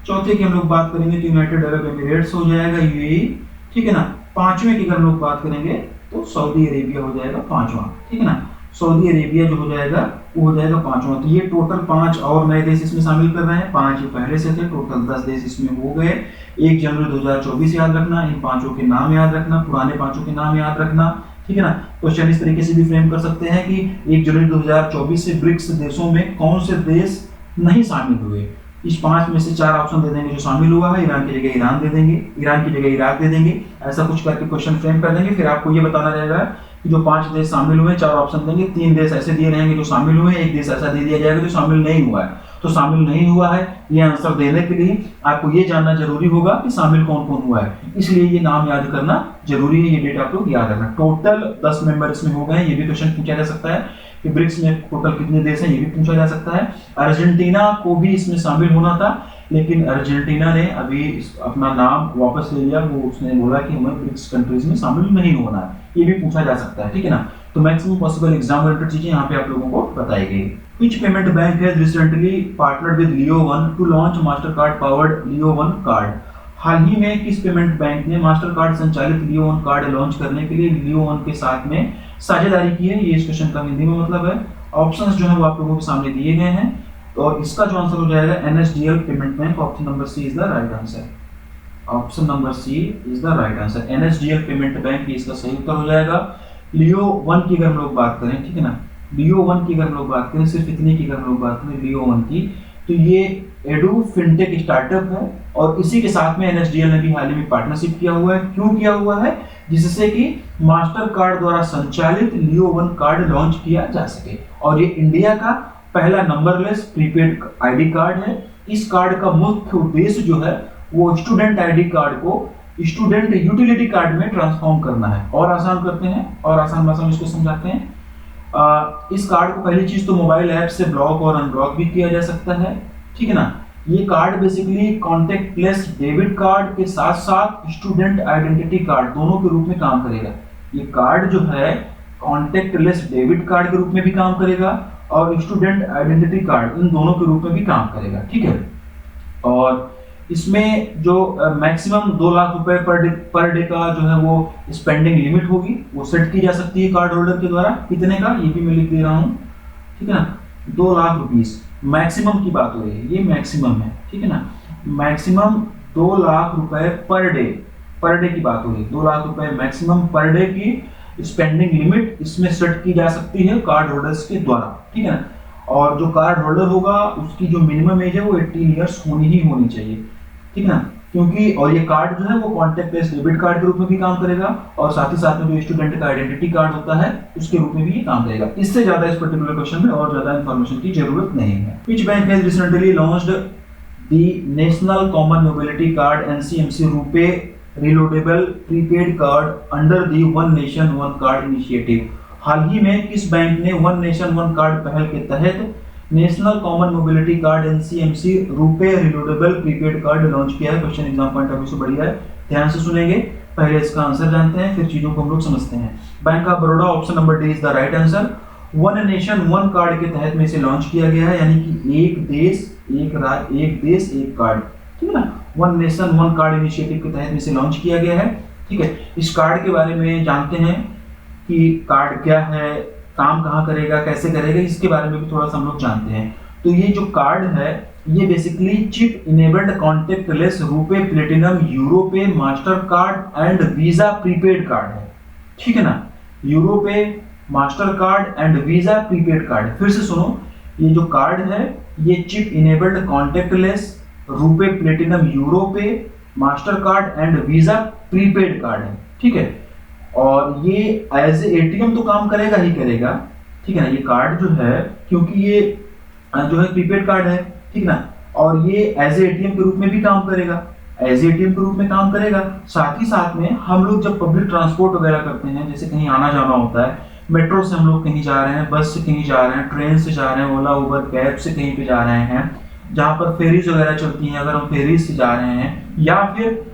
चौथे की हम लोग बात करेंगे तो यूनाइटेड अरब एमिरेट्स हो जाएगा, यूएई, ठीक है ना। पांचवें की अगर हम लोग बात करेंगे तो सऊदी अरेबिया हो जाएगा 5वां, ठीक है ना। सऊदी अरेबिया जो हो जाएगा वो हो जाएगा 5वां। तो ये टोटल 5 और नए देश इसमें शामिल कर रहे हैं। 5 ये पहले से थे, टोटल 10 देश इसमें हो गए। 1 जनवरी 2024 याद रखना, इन 5 के नाम याद रखना, पुराने 5 के नाम याद रखना, ठीक है ना। क्वेश्चन इस तरीके से भी फ्रेम कर सकते हैं कि 1 जनवरी 2024 से ब्रिक्स देशों में कौन से देश नहीं शामिल हुए। इस 5 में से 4 ऑप्शन दे देंगे जो शामिल हुआ है, ईरान की जगह ईरान दे देंगे, ईरान की जगह इराक दे देंगे, ऐसा कुछ करके क्वेश्चन फ्रेम कर देंगे। फिर आपको ये बताना रहेगा कि जो 5 देश शामिल हुए 4 ऑप्शन देंगे, 3 देश ऐसे दिए रहेंगे जो शामिल हुए, 1 देश ऐसा दे दिया जाएगा जो शामिल नहीं हुआ है। तो शामिल नहीं हुआ है ये आंसर देने के लिए आपको ये जानना जरूरी होगा कि शामिल कौन कौन हुआ है, इसलिए ये नाम याद करना जरूरी है। ये डेट आप लोग याद रखना। टोटल 10 मेंबर इसमें हो गए, ये भी क्वेश्चन पूछा जा सकता है कि ब्रिक्स में टोटल कितने देश हैं, ये भी पूछा जा सकता है। अर्जेंटीना को भी इसमें शामिल होना था, लेकिन अर्जेंटीना ने अभी अपना नाम वापस ले लिया। वो उसने बोला कि हमें ब्रिक्स कंट्रीज में शामिल नहीं होना है, ये भी पूछा जा सकता है, ठीक है ना। तो मैक्सिमम पॉसिबल एग्जाम ओरिएंटेड चीजें यहाँ पे आप लोगों को बताई गई। Which payment bank has recently partnered with Leo One to launch Mastercard powered Leo One card? हाल ही में किस पेमेंट बैंक ने मास्टर कार्ड संचालित लियो वन कार्ड लॉन्च करने के लिए लियो वन के साथ में साझेदारी की है? ये इस क्वेश्चन का हिंदी में मतलब है। ऑप्शंस जो है वो आप लोगों के सामने दिए गए हैं और इसका जो आंसर हो जाएगा NSDL payment bank. Option number C is the right answer. Option number C is the right answer. NSDL payment bank इसका सही उत्तर हो जाएगा। लियो वन की अगर हम लोग बात करें, ठीक है ना, लियो वन की अगर हम लोग बात करें, सिर्फ इतने की अगर हम लोग बात करें लियो वन की, तो ये एडू फिनटेक स्टार्टअप है और इसी के साथ में एनएसडीएल ने भी हाल ही में पार्टनरशिप किया हुआ है। क्यों किया हुआ है? जिससे कि मास्टर कार्ड द्वारा संचालित लियो वन कार्ड लॉन्च किया जा सके। और ये इंडिया का पहला नंबरलेस प्रीपेड आईडी कार्ड है। इस कार्ड का मुख्य उद्देश्य जो है वो स्टूडेंट आईडी कार्ड को स्टूडेंट यूटिलिटी कार्ड में ट्रांसफॉर्म करना है। और आसान करते हैं और आसान भाषा में इसको समझाते हैं। इस कार्ड को पहली चीज तो मोबाइल ऐप से ब्लॉक और अनब्लॉक भी किया जा सकता है, ठीक है ना। ये card basically contact lens debit card के साथ साथ स्टूडेंट आइडेंटिटी कार्ड दोनों के रूप में काम करेगा। ये कार्ड जो है कॉन्टेक्टलेस डेबिट कार्ड के रूप में भी काम करेगा और स्टूडेंट आइडेंटिटी कार्ड इन दोनों के रूप में भी काम करेगा, ठीक है। और इसमें जो मैक्सिमम 2 लाख रुपए पर डे का जो है वो स्पेंडिंग लिमिट होगी, वो सेट की जा सकती है कार्ड होल्डर के द्वारा। कितने का ये भी मैं लिख दे रहा हूँ, ठीक है ना, 2 लाख रुपीस मैक्सिमम की बात हो रही है, ये मैक्सिमम है, ठीक है ना। मैक्सिमम 2 लाख रुपए पर डे की बात हो रही है। 2 लाख रुपए मैक्सिमम पर डे की स्पेंडिंग लिमिट इसमें सेट की जा सकती है कार्ड होल्डर्स के द्वारा, ठीक है ना। और जो कार्ड होल्डर होगा उसकी जो मिनिमम एज है वो 18 इयर्स होनी चाहिए, ठीक है ना। क्योंकि और ये कार्ड जो है वो कॉन्टेक्टलेस डेबिट कार्ड के रूप में भी काम करेगा और साथ ही साथ में जो स्टूडेंट का आइडेंटिटी कार्ड होता है उसके रूप में भी ये काम करेगा। इससे ज्यादा इस पर्टिकुलर क्वेश्चन में और ज्यादा इंफॉर्मेशन की जरूरत नहीं है। Which bank has recently launched the national common mobility card NCMC RuPay reloadable prepaid card under the one nation one card initiative? हाल ही में किस बैंक ने वन नेशन वन कार्ड पहल के तहत national common mobility card NCMC RuPay reloadable prepaid card launch किया है? Question exam point of view से बढ़िया है, ध्यान से सुनेंगे। पहले इसका आंसर जानते हैं फिर चीजों को हम लोग समझते हैं। Bank of Baroda option number D is the right answer. One nation one card के तहत में इसे लॉन्च किया गया है, यानी कि एक देश एक कार्ड, ठीक है ना। One nation one card initiative के तहत में इसे लॉन्च किया गया है, ठीक है। इस कार्ड के बारे में जानते हैं कि कार्ड क्या है, काम कहाँ करेगा, कैसे करेगा, इसके बारे में भी थोड़ा सा हम लोग जानते हैं। तो ये जो कार्ड है ये basically chip enabled contactless RuPay platinum Europay Mastercard and Visa prepaid card है, ठीक है ना। Europay Mastercard and Visa prepaid card. फिर से सुनो, ये जो कार्ड है ये chip enabled contactless RuPay platinum Europay Mastercard and Visa prepaid card है, ठीक है। और ये एज एटीएम तो काम करेगा ही करेगा, ठीक है ना। ये कार्ड जो है क्योंकि ये जो है प्रीपेड कार्ड है, ठीक ना, और ये एज एटीएम के रूप में भी काम करेगा, एज एटीएम के रूप में काम करेगा। साथ ही साथ में हम लोग जब पब्लिक ट्रांसपोर्ट वगैरह करते हैं, जैसे कहीं आना जाना होता है, मेट्रो से हम लोग कहीं जा रहे हैं, बस से कहीं जा रहे हैं, ट्रेन से जा रहे हैं, ओला उबर कैब से कहीं पे जा रहे हैं, जहां पर फेरीज वगैरह चलती हैं, अगर हम फेरीज से जा रहे हैं, या फिर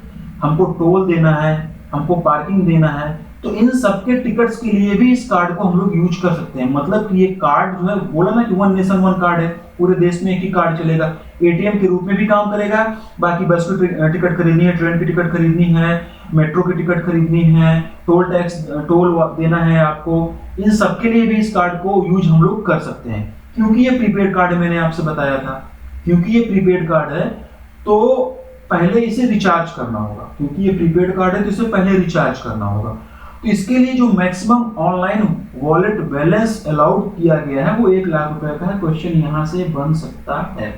हमको टोल देना है, हमको पार्किंग देना है, तो इन सबके टिकट्स के लिए भी इस कार्ड को हम लोग यूज कर सकते हैं। मतलब कि ये कार्ड जो है, बोला ना कि वन नेशन वन कार्ड है, पूरे देश में एक ही कार्ड चलेगा, एटीएम के रूप में भी काम करेगा। बाकी बस की टिकट खरीदनी है, ट्रेन की टिकट खरीदनी है, मेट्रो की टिकट खरीदनी है, टोल टैक्स टोल देना है आपको, इन सब के लिए भी इस कार्ड को यूज हम लोग कर सकते हैं। क्योंकि ये प्रीपेड कार्ड है, मैंने आपसे बताया था, क्योंकि ये प्रीपेड कार्ड है तो पहले इसे रिचार्ज करना होगा, क्योंकि ये प्रीपेड कार्ड है तो इसे पहले रिचार्ज करना होगा। तो इसके लिए जो maximum online wallet balance allowed किया गया है वो 1 लाख रुपए का है। क्वेश्चन यहां से बन सकता है,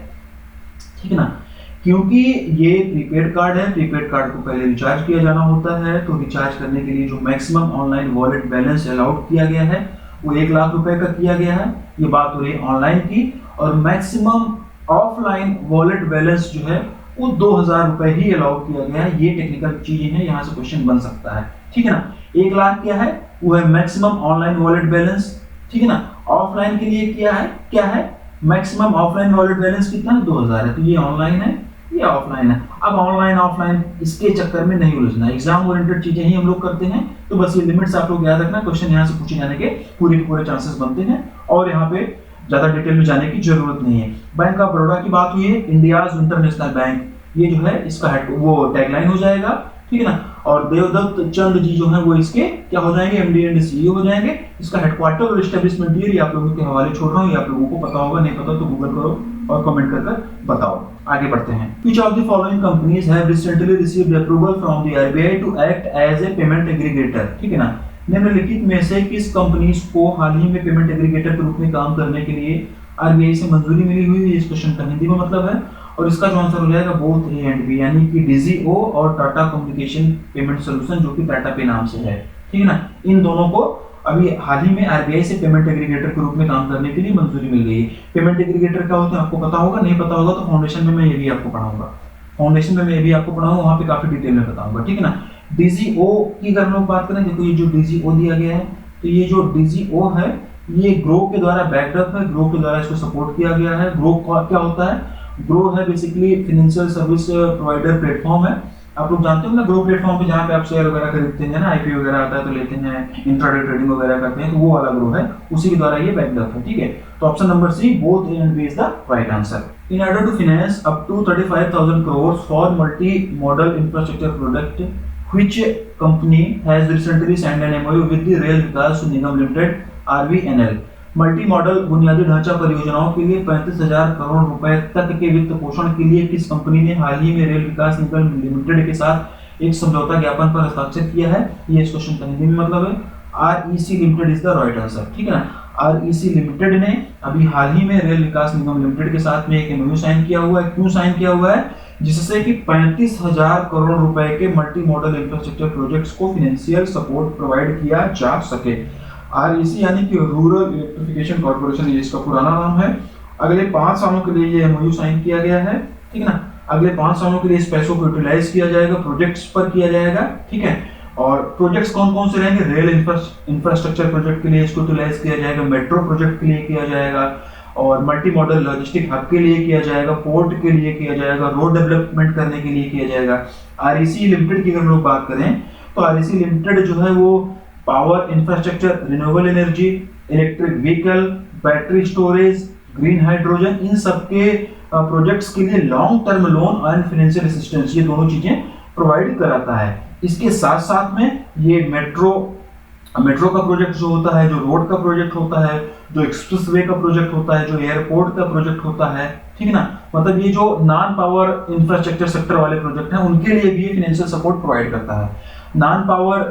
ठीक है ना। क्योंकि ये प्रीपेड कार्ड है, प्रीपेड कार्ड को पहले रिचार्ज किया जाना होता है, तो रिचार्ज करने के लिए जो maximum online wallet balance allowed किया गया है वो 1 लाख रुपए का किया गया है। ये बात हो रही है ऑनलाइन की। और मैक्सिमम ऑफलाइन वॉलेट बैलेंस जो है वो 2000 रुपए ही अलाउ किया गया है। ये टेक्निकल चीजें हैं, यहां से क्वेश्चन बन सकता है, ठीक है ना। 1 लाख क्या है, वो है मैक्सिमम ऑनलाइन वॉलेट बैलेंस, ठीक है ना। ऑफलाइन के लिए क्या है मैक्सिमम ऑफलाइन वॉलेट बैलेंस कितना है, 2000 है। तो ये ऑनलाइन है, ये ऑफलाइन है। अब ऑनलाइन ऑफलाइन इसके चक्कर में नहीं उलझना, एग्जाम ओरिएंटेड चीजें ही हम लोग करते हैं, तो बस ये लिमिट्स आप लोग याद रखना। क्वेश्चन यहाँ से पूछे जाने के पूरे चांसेस बनते हैं और यहाँ पे ज्यादा डिटेल में जाने की जरूरत नहीं है। बैंक ऑफ बड़ौदा की बात हुई है, इंडियाज इंटरनेशनल बैंक, ये जो है इसका वो टैगलाइन हो जाएगा, ठीक है ना। और देवदत्त चंद जी जो है वो इसके क्या हो जाएंगे, एमडी एंड सीईओ हो जाएंगे। इसका हेडक्वार्टर और एस्टेब्लिशमेंट ईयर आप लोगों के हवाले छोड़ रहा हूँ, ये आप लोगों को पता होगा, नहीं पता तो गूगल करो और कमेंट कर बताओ। आगे बढ़ते हैं। Which of the following companies have recently received approval from the RBI to act as a payment aggregator, ठीक है ना। निम्नलिखित में से किस कंपनीज को हाल ही में पेमेंट एग्रीगेटर के रूप में काम करने के लिए आरबीआई से मंजूरी मिली हुई है। इस क्वेश्चन का हिंदी में मतलब है, और इसका जो आंसर हो जाएगा बोथ ए एंड बी, यानी कि डीजीओ और टाटा कम्युनिकेशन पेमेंट सोल्यूशन, जो कि टाटा पे नाम से है, ठीक है ना। इन दोनों को अभी हाल ही में आरबीआई से पेमेंट एग्रीगेटर के रूप में काम करने के लिए मंजूरी मिल गई है। पेमेंट एग्रीगेटर क्या होता है आपको पता होगा, नहीं पता होगा तो फाउंडेशन में मैं ये भी आपको पढ़ाऊंगा, फाउंडेशन में मैं ये भी आपको पढ़ाऊंगा, वहां पे काफी डिटेल में बताऊंगा, ठीक है ना। डीजीओ की अगर हम लोग बात करें, देखो ये जो डीजीओ दिया गया है, तो ये जो डीजीओ है ये ग्रो के द्वारा बैकअप है, ग्रो के द्वारा इसको सपोर्ट किया गया है। ग्रो क्या होता है, ग्रो है basically financial service provider platform है। आप लोग जानते हो ना ग्रो प्लेटफॉर्म पे जहाँ पे आप शेयर वगैरह खरीदते हैं ना, आईपीओ वगैरह आता है तो लेते हैं, इंट्राडे ट्रेडिंग वगैरह करते हैं, तो वो वाला ग्रो है, उसी के द्वारा ये बैकअप है, ठीक है। तो option number C both A and B is the right answer. In order to finance up to 35,000 crores for multi-modal infrastructure project, which company has recently signed an MOU with the Rail Vikas Nigam Limited (RVNL)? Multi modal बुनियादी ढांचा परियोजनाओं के लिए 35,000 करोड़ रुपए तक के वित्त पोषण के लिए किस कंपनी ने हाल ही में रेल विकास निगम लिमिटेड के साथ एक समझौता ज्ञापन पर हस्ताक्षर किया है? ये इस क्वेश्चन का हिंदी में मतलब है REC limited is the right answer, ठीक है ना। आरईसी लिमिटेड ने अभी हाल ही में रेल विकास निगम लिमिटेड के साथ में एक एमओयू साइन किया हुआ है। क्यों साइन किया हुआ है? जिससे कि 35,000 करोड़ रुपए के मल्टी मॉडल इंफ्रास्ट्रक्चर प्रोजेक्ट्स को फाइनेंशियल सपोर्ट प्रोवाइड किया जा सके। आरईसी यानी कि रूरल इलेक्ट्रिफिकेशन कॉर्पोरेशन, ये इसका पुराना नाम है। अगले 5 सालों के लिए ये एमओयू साइन किया गया है, ठीक है ना। अगले 5 सालों के लिए इस पैसों को यूटिलाइज किया जाएगा, प्रोजेक्ट्स पर किया जाएगा, ठीक है। और प्रोजेक्ट्स कौन कौन से रहेंगे? रेल इंफ्रास्ट्रक्चर प्रोजेक्ट के लिए इसको यूटिलाइज किया जाएगा, मेट्रो प्रोजेक्ट के लिए किया जाएगा, और मल्टी मॉडल लॉजिस्टिक हब के लिए किया जाएगा, पोर्ट के लिए किया जाएगा, रोड डेवलपमेंट करने के लिए किया जाएगा। आरईसी लिमिटेड की अगर हम लोग बात करें तो आरईसी लिमिटेड जो है वो power infrastructure, renewable energy, electric vehicle, battery storage, green hydrogen, इन सबके प्रोजेक्ट्स के लिए long term loan and financial assistance, ये दोनों चीजें प्रोवाइड कराता है। इसके साथ साथ में ये मेट्रो मेट्रो का प्रोजेक्ट जो होता है, जो रोड का प्रोजेक्ट होता है, जो एक्सप्रेसवे का प्रोजेक्ट होता है, जो एयरपोर्ट का प्रोजेक्ट होता है, ठीक है ना, मतलब ये जो नॉन पावर इंफ्रास्ट्रक्चर सेक्टर वाले प्रोजेक्ट हैं उनके लिए भी ये फाइनेंशियल सपोर्ट प्रोवाइड करता है। नॉन पावर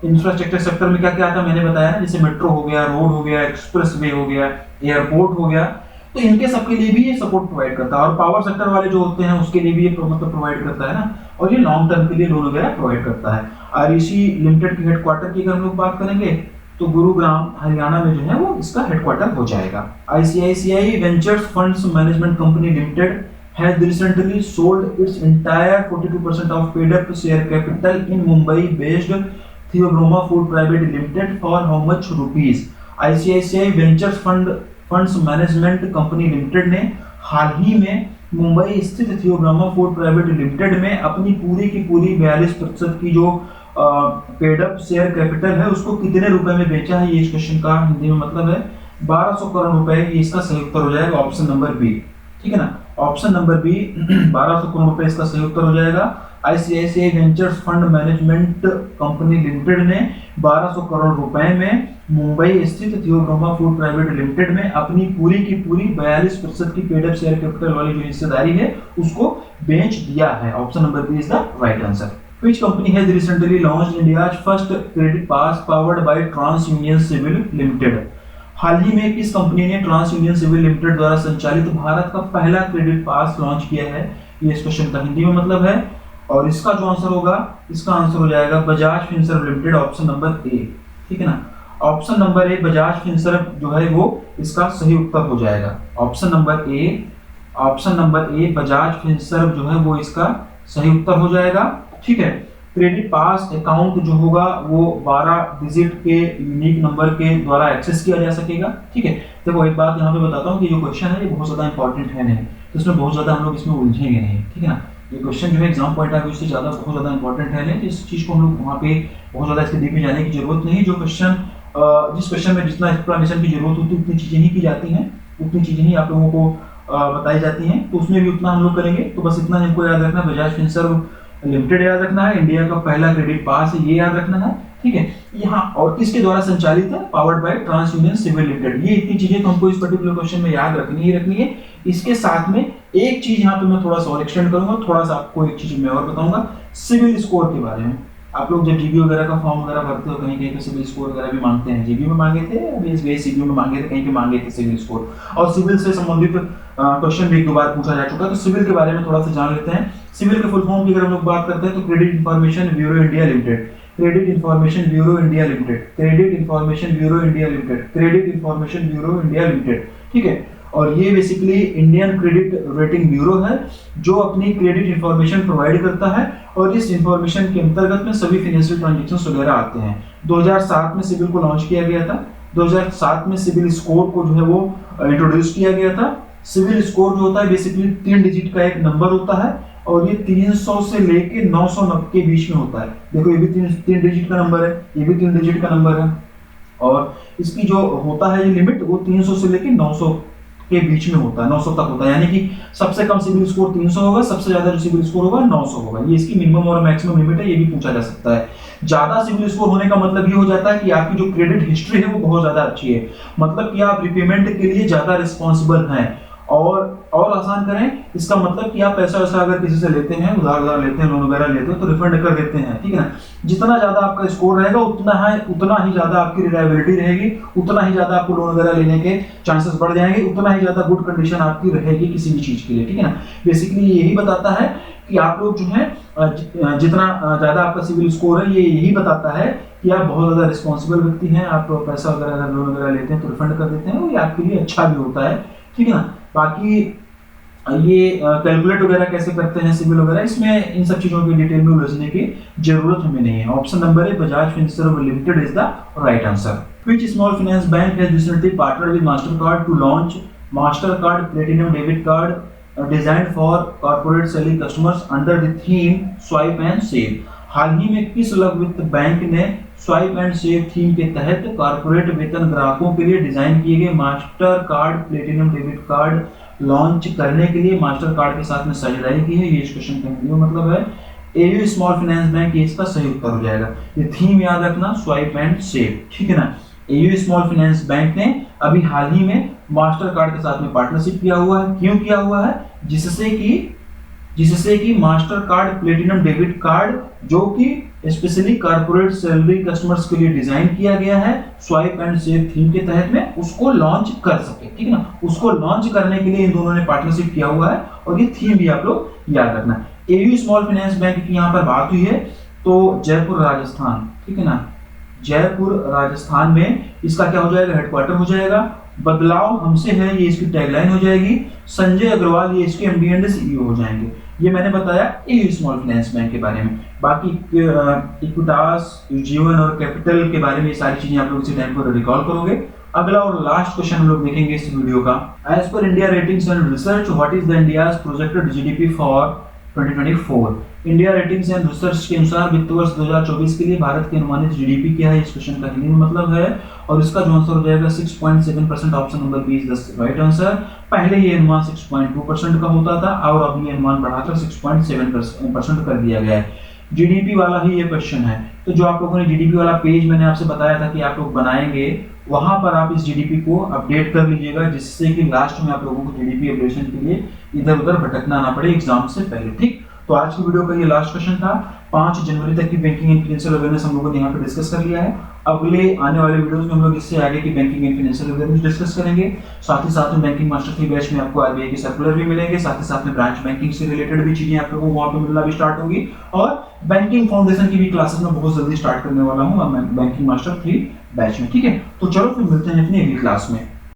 इंफ्रास्ट्रक्चर सेक्टर में क्या क्या आता है मैंने बताया ना, जैसे मेट्रो हो गया, रोड हो गया, एक्सप्रेसवे हो गया, एयरपोर्ट हो गया, तो इनके सबके लिए भी ये सपोर्ट प्रोवाइड करता है। और पावर सेक्टर वाले जो होते हैं उसके लिए भी ये मतलब प्रोवाइड करता है ना, और ये लॉन्ग टर्म के लिए लोन वगैरह प्रोवाइड करता है। आरईसी लिमिटेड के हेडक्वार्टर की अगर हम लोग बात करेंगे तो गुरुग्राम हरियाणा में जो है वो इसका हेडक्वार्टर हो जाएगा। ICICI ventures funds management company limited has recently sold its entire 42% of paid-up share capital in Mumbai-based Theobroma Food Private Limited for how much rupees? ICICI Ventures funds management company limited ने हाल ही में मुंबई स्थित थियोब्रामा food private limited में अपनी पूरी की पूरी 42% की जो पेड अप शेयर कैपिटल है उसको कितने रुपए में बेचा है, ये इस क्वेश्चन का हिंदी में मतलब है 1200 करोड़ रुपए। ये इसका सही उत्तर हो जाएगा ऑप्शन नंबर बी, ठीक है ना, ऑप्शन नंबर बी 1200 करोड़ रुपए इसका सही उत्तर हो जाएगा। ICICI ventures fund management company limited ने 1200 करोड़ रुपए में मुंबई स्थित थियोब्रामा फूड प्राइवेट लिमिटेड में अपनी पूरी की पूरी 42% की पेड अप शेयर कैपिटल वाली जो हिस्सेदारी है उसको बेच दिया है। Option number B is the right answer. Which company has recently launched India's first credit pass powered by TransUnion Civil Limited? हाल ही में किस कंपनी ने TransUnion Civil Limited द्वारा संचालित भारत का पहला क्रेडिट पास लॉन्च किया है, ये इस क्वेश्चन का हिंदी में मतलब है। और इसका जो आंसर होगा, इसका आंसर हो जाएगा Bajaj Finserv limited, option number A, ठीक है ना, option number A Bajaj Finserv जो है वो इसका सही उत्तर हो जाएगा। Option number A Bajaj Finserv जो है वो इसका सही उत्तर हो जाएगा, ठीक है। क्रेडिट पास अकाउंट जो होगा वो 12 डिजिट के यूनिक नंबर के द्वारा एक्सेस किया जा सकेगा, ठीक है। देखो एक बात यहाँ पे बताता हूँ कि जो क्वेश्चन है ये बहुत ज्यादा इंपॉर्टेंट है नहीं, तो इसमें बहुत ज्यादा हम लोग इसमें उलझेंगे नहीं, ठीक है ना। ये क्वेश्चन जो है एग्जाम पॉइंट ऑफ व्यू से ज्यादा बहुत ज्यादा इंपॉर्टेंट है नहीं, तो इस चीज को हम लोग वहाँ पे बहुत ज्यादा इसके डीप में जाने की जरूरत नहीं। जो क्वेश्चन जिस क्वेश्चन में जितना एक्सप्लेनेशन की जरूरत होती है उतनी चीजें ही की जाती हैं, उतनी चीजें ही आप लोगों को बताई जाती हैं, तो उसमें भी उतना हम लोग करेंगे। तो बस इतना हमको याद रखना, बजाज फिनसर्व लिमिटेड याद रखना है, इंडिया का पहला क्रेडिट पास है ये याद रखना है, ठीक है। यहाँ और किसके द्वारा संचालित है, powered by TransUnion CIBIL limited. ये इतनी चीजें तो हमको इस पर्टिकुलर क्वेश्चन में याद रखनी है। इसके साथ में एक चीज यहाँ पे मैं थोड़ा सा और एक्सटेंड करूंगा, थोड़ा सा आपको एक चीज मैं और बताऊंगा सिविल स्कोर के बारे में। आप लोग जब जीबी वगैरह का फॉर्म वगैरह भरते हो कहीं कहीं पे सिविल स्कोर वगैरह भी मांगते हैं, जीबी में मांगे थे, अभी सीबीयू में मांगे थे, कहीं पे मांगे थे सिविल स्कोर। और सिविल से संबंधित क्वेश्चन भी एक दो बार पूछा जा चुका है, तो सिविल के बारे में थोड़ा सा जान लेते हैं। सिविल के फुल फॉर्म की अगर हम लोग बात करते हैं तो credit information bureau India limited, credit information bureau India limited, credit information bureau India limited, credit information bureau India limited, ठीक है। और ये basically Indian credit rating bureau है जो अपनी क्रेडिट इंफॉर्मेशन प्रोवाइड करता है, और इस इंफॉर्मेशन के अंतर्गत में सभी फाइनेंशियल ट्रांजैक्शंस वगैरह आते हैं। 2007 में सिविल को लॉन्च किया गया था, 2007 में सिविल स्कोर को जो है वो इंट्रोड्यूस किया गया था। सिविल स्कोर जो होता है बेसिकली 3 डिजिट का एक नंबर होता है, और ये 300 से लेके 990 के बीच में होता है। देखो ये भी 3 डिजिट का नंबर है, ये भी 3 डिजिट का नंबर है, और इसकी जो होता है ये लिमिट वो 300 से लेके 900 के बीच में होता है, 900 तक होता है। यानी कि सबसे कम सिविल स्कोर 300 होगा, सबसे ज्यादा जो सिविल स्कोर होगा 900 होगा। ये इसकी मिनिमम और मैक्सिमम लिमिट है, ये भी पूछा जा सकता है। ज्यादा सिविल स्कोर होने का मतलब ये हो जाता है कि आपकी जो क्रेडिट हिस्ट्री है वो बहुत ज्यादा अच्छी है, मतलब कि आप रिपेमेंट के लिए ज्यादा रिस्पॉन्सिबल हैं। और आसान करें, इसका मतलब कि आप पैसा वैसा अगर किसी से लेते हैं, उधार लेते हैं, लोन वगैरह लेते हैं तो रिफंड कर देते हैं, ठीक है ना। जितना ज्यादा आपका स्कोर रहेगा उतना ही ज्यादा आपकी रिलायबिलिटी रहेगी, उतना ही ज्यादा आपको लोन वगैरह लेने के चांसेस बढ़ जाएंगे, उतना ही ज्यादा गुड कंडीशन आपकी रहेगी किसी भी चीज के लिए, ठीक है ना। बेसिकली यही बताता है कि आप लोग जो है जितना ज्यादा आपका सिविल स्कोर है, ये यही बताता है कि आप बहुत ज्यादा रिस्पॉन्सिबल व्यक्ति हैं, आप पैसा वगैरह लोन वगैरह लेते हैं तो रिफंड कर देते हैं, ये आपके लिए अच्छा भी होता है, ठीक है ना। बाकी ये कैलकुलेट वगैरह कैसे करते हैं सिविल वगैरह, इसमें इन सब चीजों की डिटेल में उलझने की जरूरत हमें नहीं है। Option number A Bajaj Finserv limited is the right answer. Which small finance bank has recently partnered with Mastercard to launch Mastercard Platinum debit card designed for corporate selling customers under the theme Swipe and Save? हाल ही में किस लघु वित्त bank ने swipe and save theme के तहत corporate वेतन ग्राहकों के लिए डिजाइन किए गए master card platinum debit card launch करने के लिए मास्टर कार्ड के साथ में साझेदारी की है? ये इस क्वेश्चन का हिंदी में मतलब है एयू स्मॉल फाइनेंस बैंक ये इसका सही उत्तर हो जाएगा। ये थीम याद रखना, स्वाइप एंड सेव, ठीक है ना। एयू स्मॉल फाइनेंस बैंक ने अभी हाल ही में मास्टर कार्ड के साथ में पार्टनरशिप किया हुआ है। क्यों किया हुआ है? जिससे कि master card platinum debit card जो कि स्पेशली कॉर्पोरेट सैलरी कस्टमर्स के लिए डिजाइन किया गया है स्वाइप एंड सेव थीम के तहत में, उसको लॉन्च कर सके, ठीक है ना। उसको लॉन्च करने के लिए इन दोनों ने पार्टनरशिप किया हुआ है और ये थीम भी आप लोग याद रखना। एयू स्मॉल फाइनेंस बैंक की यहाँ पर बात हुई है तो जयपुर राजस्थान, ठीक है ना, जयपुर राजस्थान में इसका क्या हो जाएगा? हेडक्वार्टर हो जाएगा। बदलाव हमसे है ये इसकी टैगलाइन हो जाएगी। संजय अग्रवाल ये इसके एमडी एंड सीईओ हो जाएंगे। ये मैंने बताया एयू स्मॉल फाइनेंस बैंक के बारे में। बाकी इक्विटास, जीवन और कैपिटल के बारे में ये सारी चीजें आप लोग इसी टाइम पर रिकॉल करोगे। अगला और लास्ट क्वेश्चन हम लोग देखेंगे इस वीडियो का। As per India ratings and research what is the India's projected GDP for 2024? India ratings and research के अनुसार वित्त वर्ष 2024 के लिए भारत की अनुमानित जीडीपी क्या है? इस क्वेश्चन का हिंदी में मतलब है और इसका जो आंसर हो जाएगा 6.7%। Option number B is the right answer. पहले ये अनुमान 6.2% का होता था और अब ये अनुमान बढ़ाकर 6.7% कर दिया गया है। जीडीपी वाला ही ये क्वेश्चन है। तो जो आप लोगों ने जीडीपी वाला पेज मैंने आपसे बताया था कि आप लोग बनाएंगे, वहां पर आप इस जीडीपी को अपडेट कर लीजिएगा जिससे कि लास्ट में आप लोगों को जीडीपी अपडेशन के लिए इधर उधर भटकना ना पड़े एग्जाम से पहले, ठीक। तो आज की वीडियो का ये लास्ट क्वेश्चन था। 5 जनवरी तक की बैंकिंग एंड फाइनेंशियल अवेयरनेस हम लोगों ने यहाँ पे डिस्कस कर लिया है। अगले आने वाले वीडियोस में हम लोग इससे आगे की banking and financial awareness discuss करेंगे। साथ ही साथ में बैंकिंग मास्टर 3 बैच में आपको आरबीआई के सर्कुलर भी मिलेंगे। साथ ही साथ में ब्रांच बैंकिंग से रिलेटेड भी चीजें आप लोगों को वहाँ पे मिलना भी स्टार्ट होगी और बैंकिंग फाउंडेशन की भी क्लासेस में बहुत जल्दी स्टार्ट करने वाला हूँ बैंकिंग मास्टर 3 बैच में, ठीक है। तो चलो फिर मिलते हैं अपनी अगली क्लास में।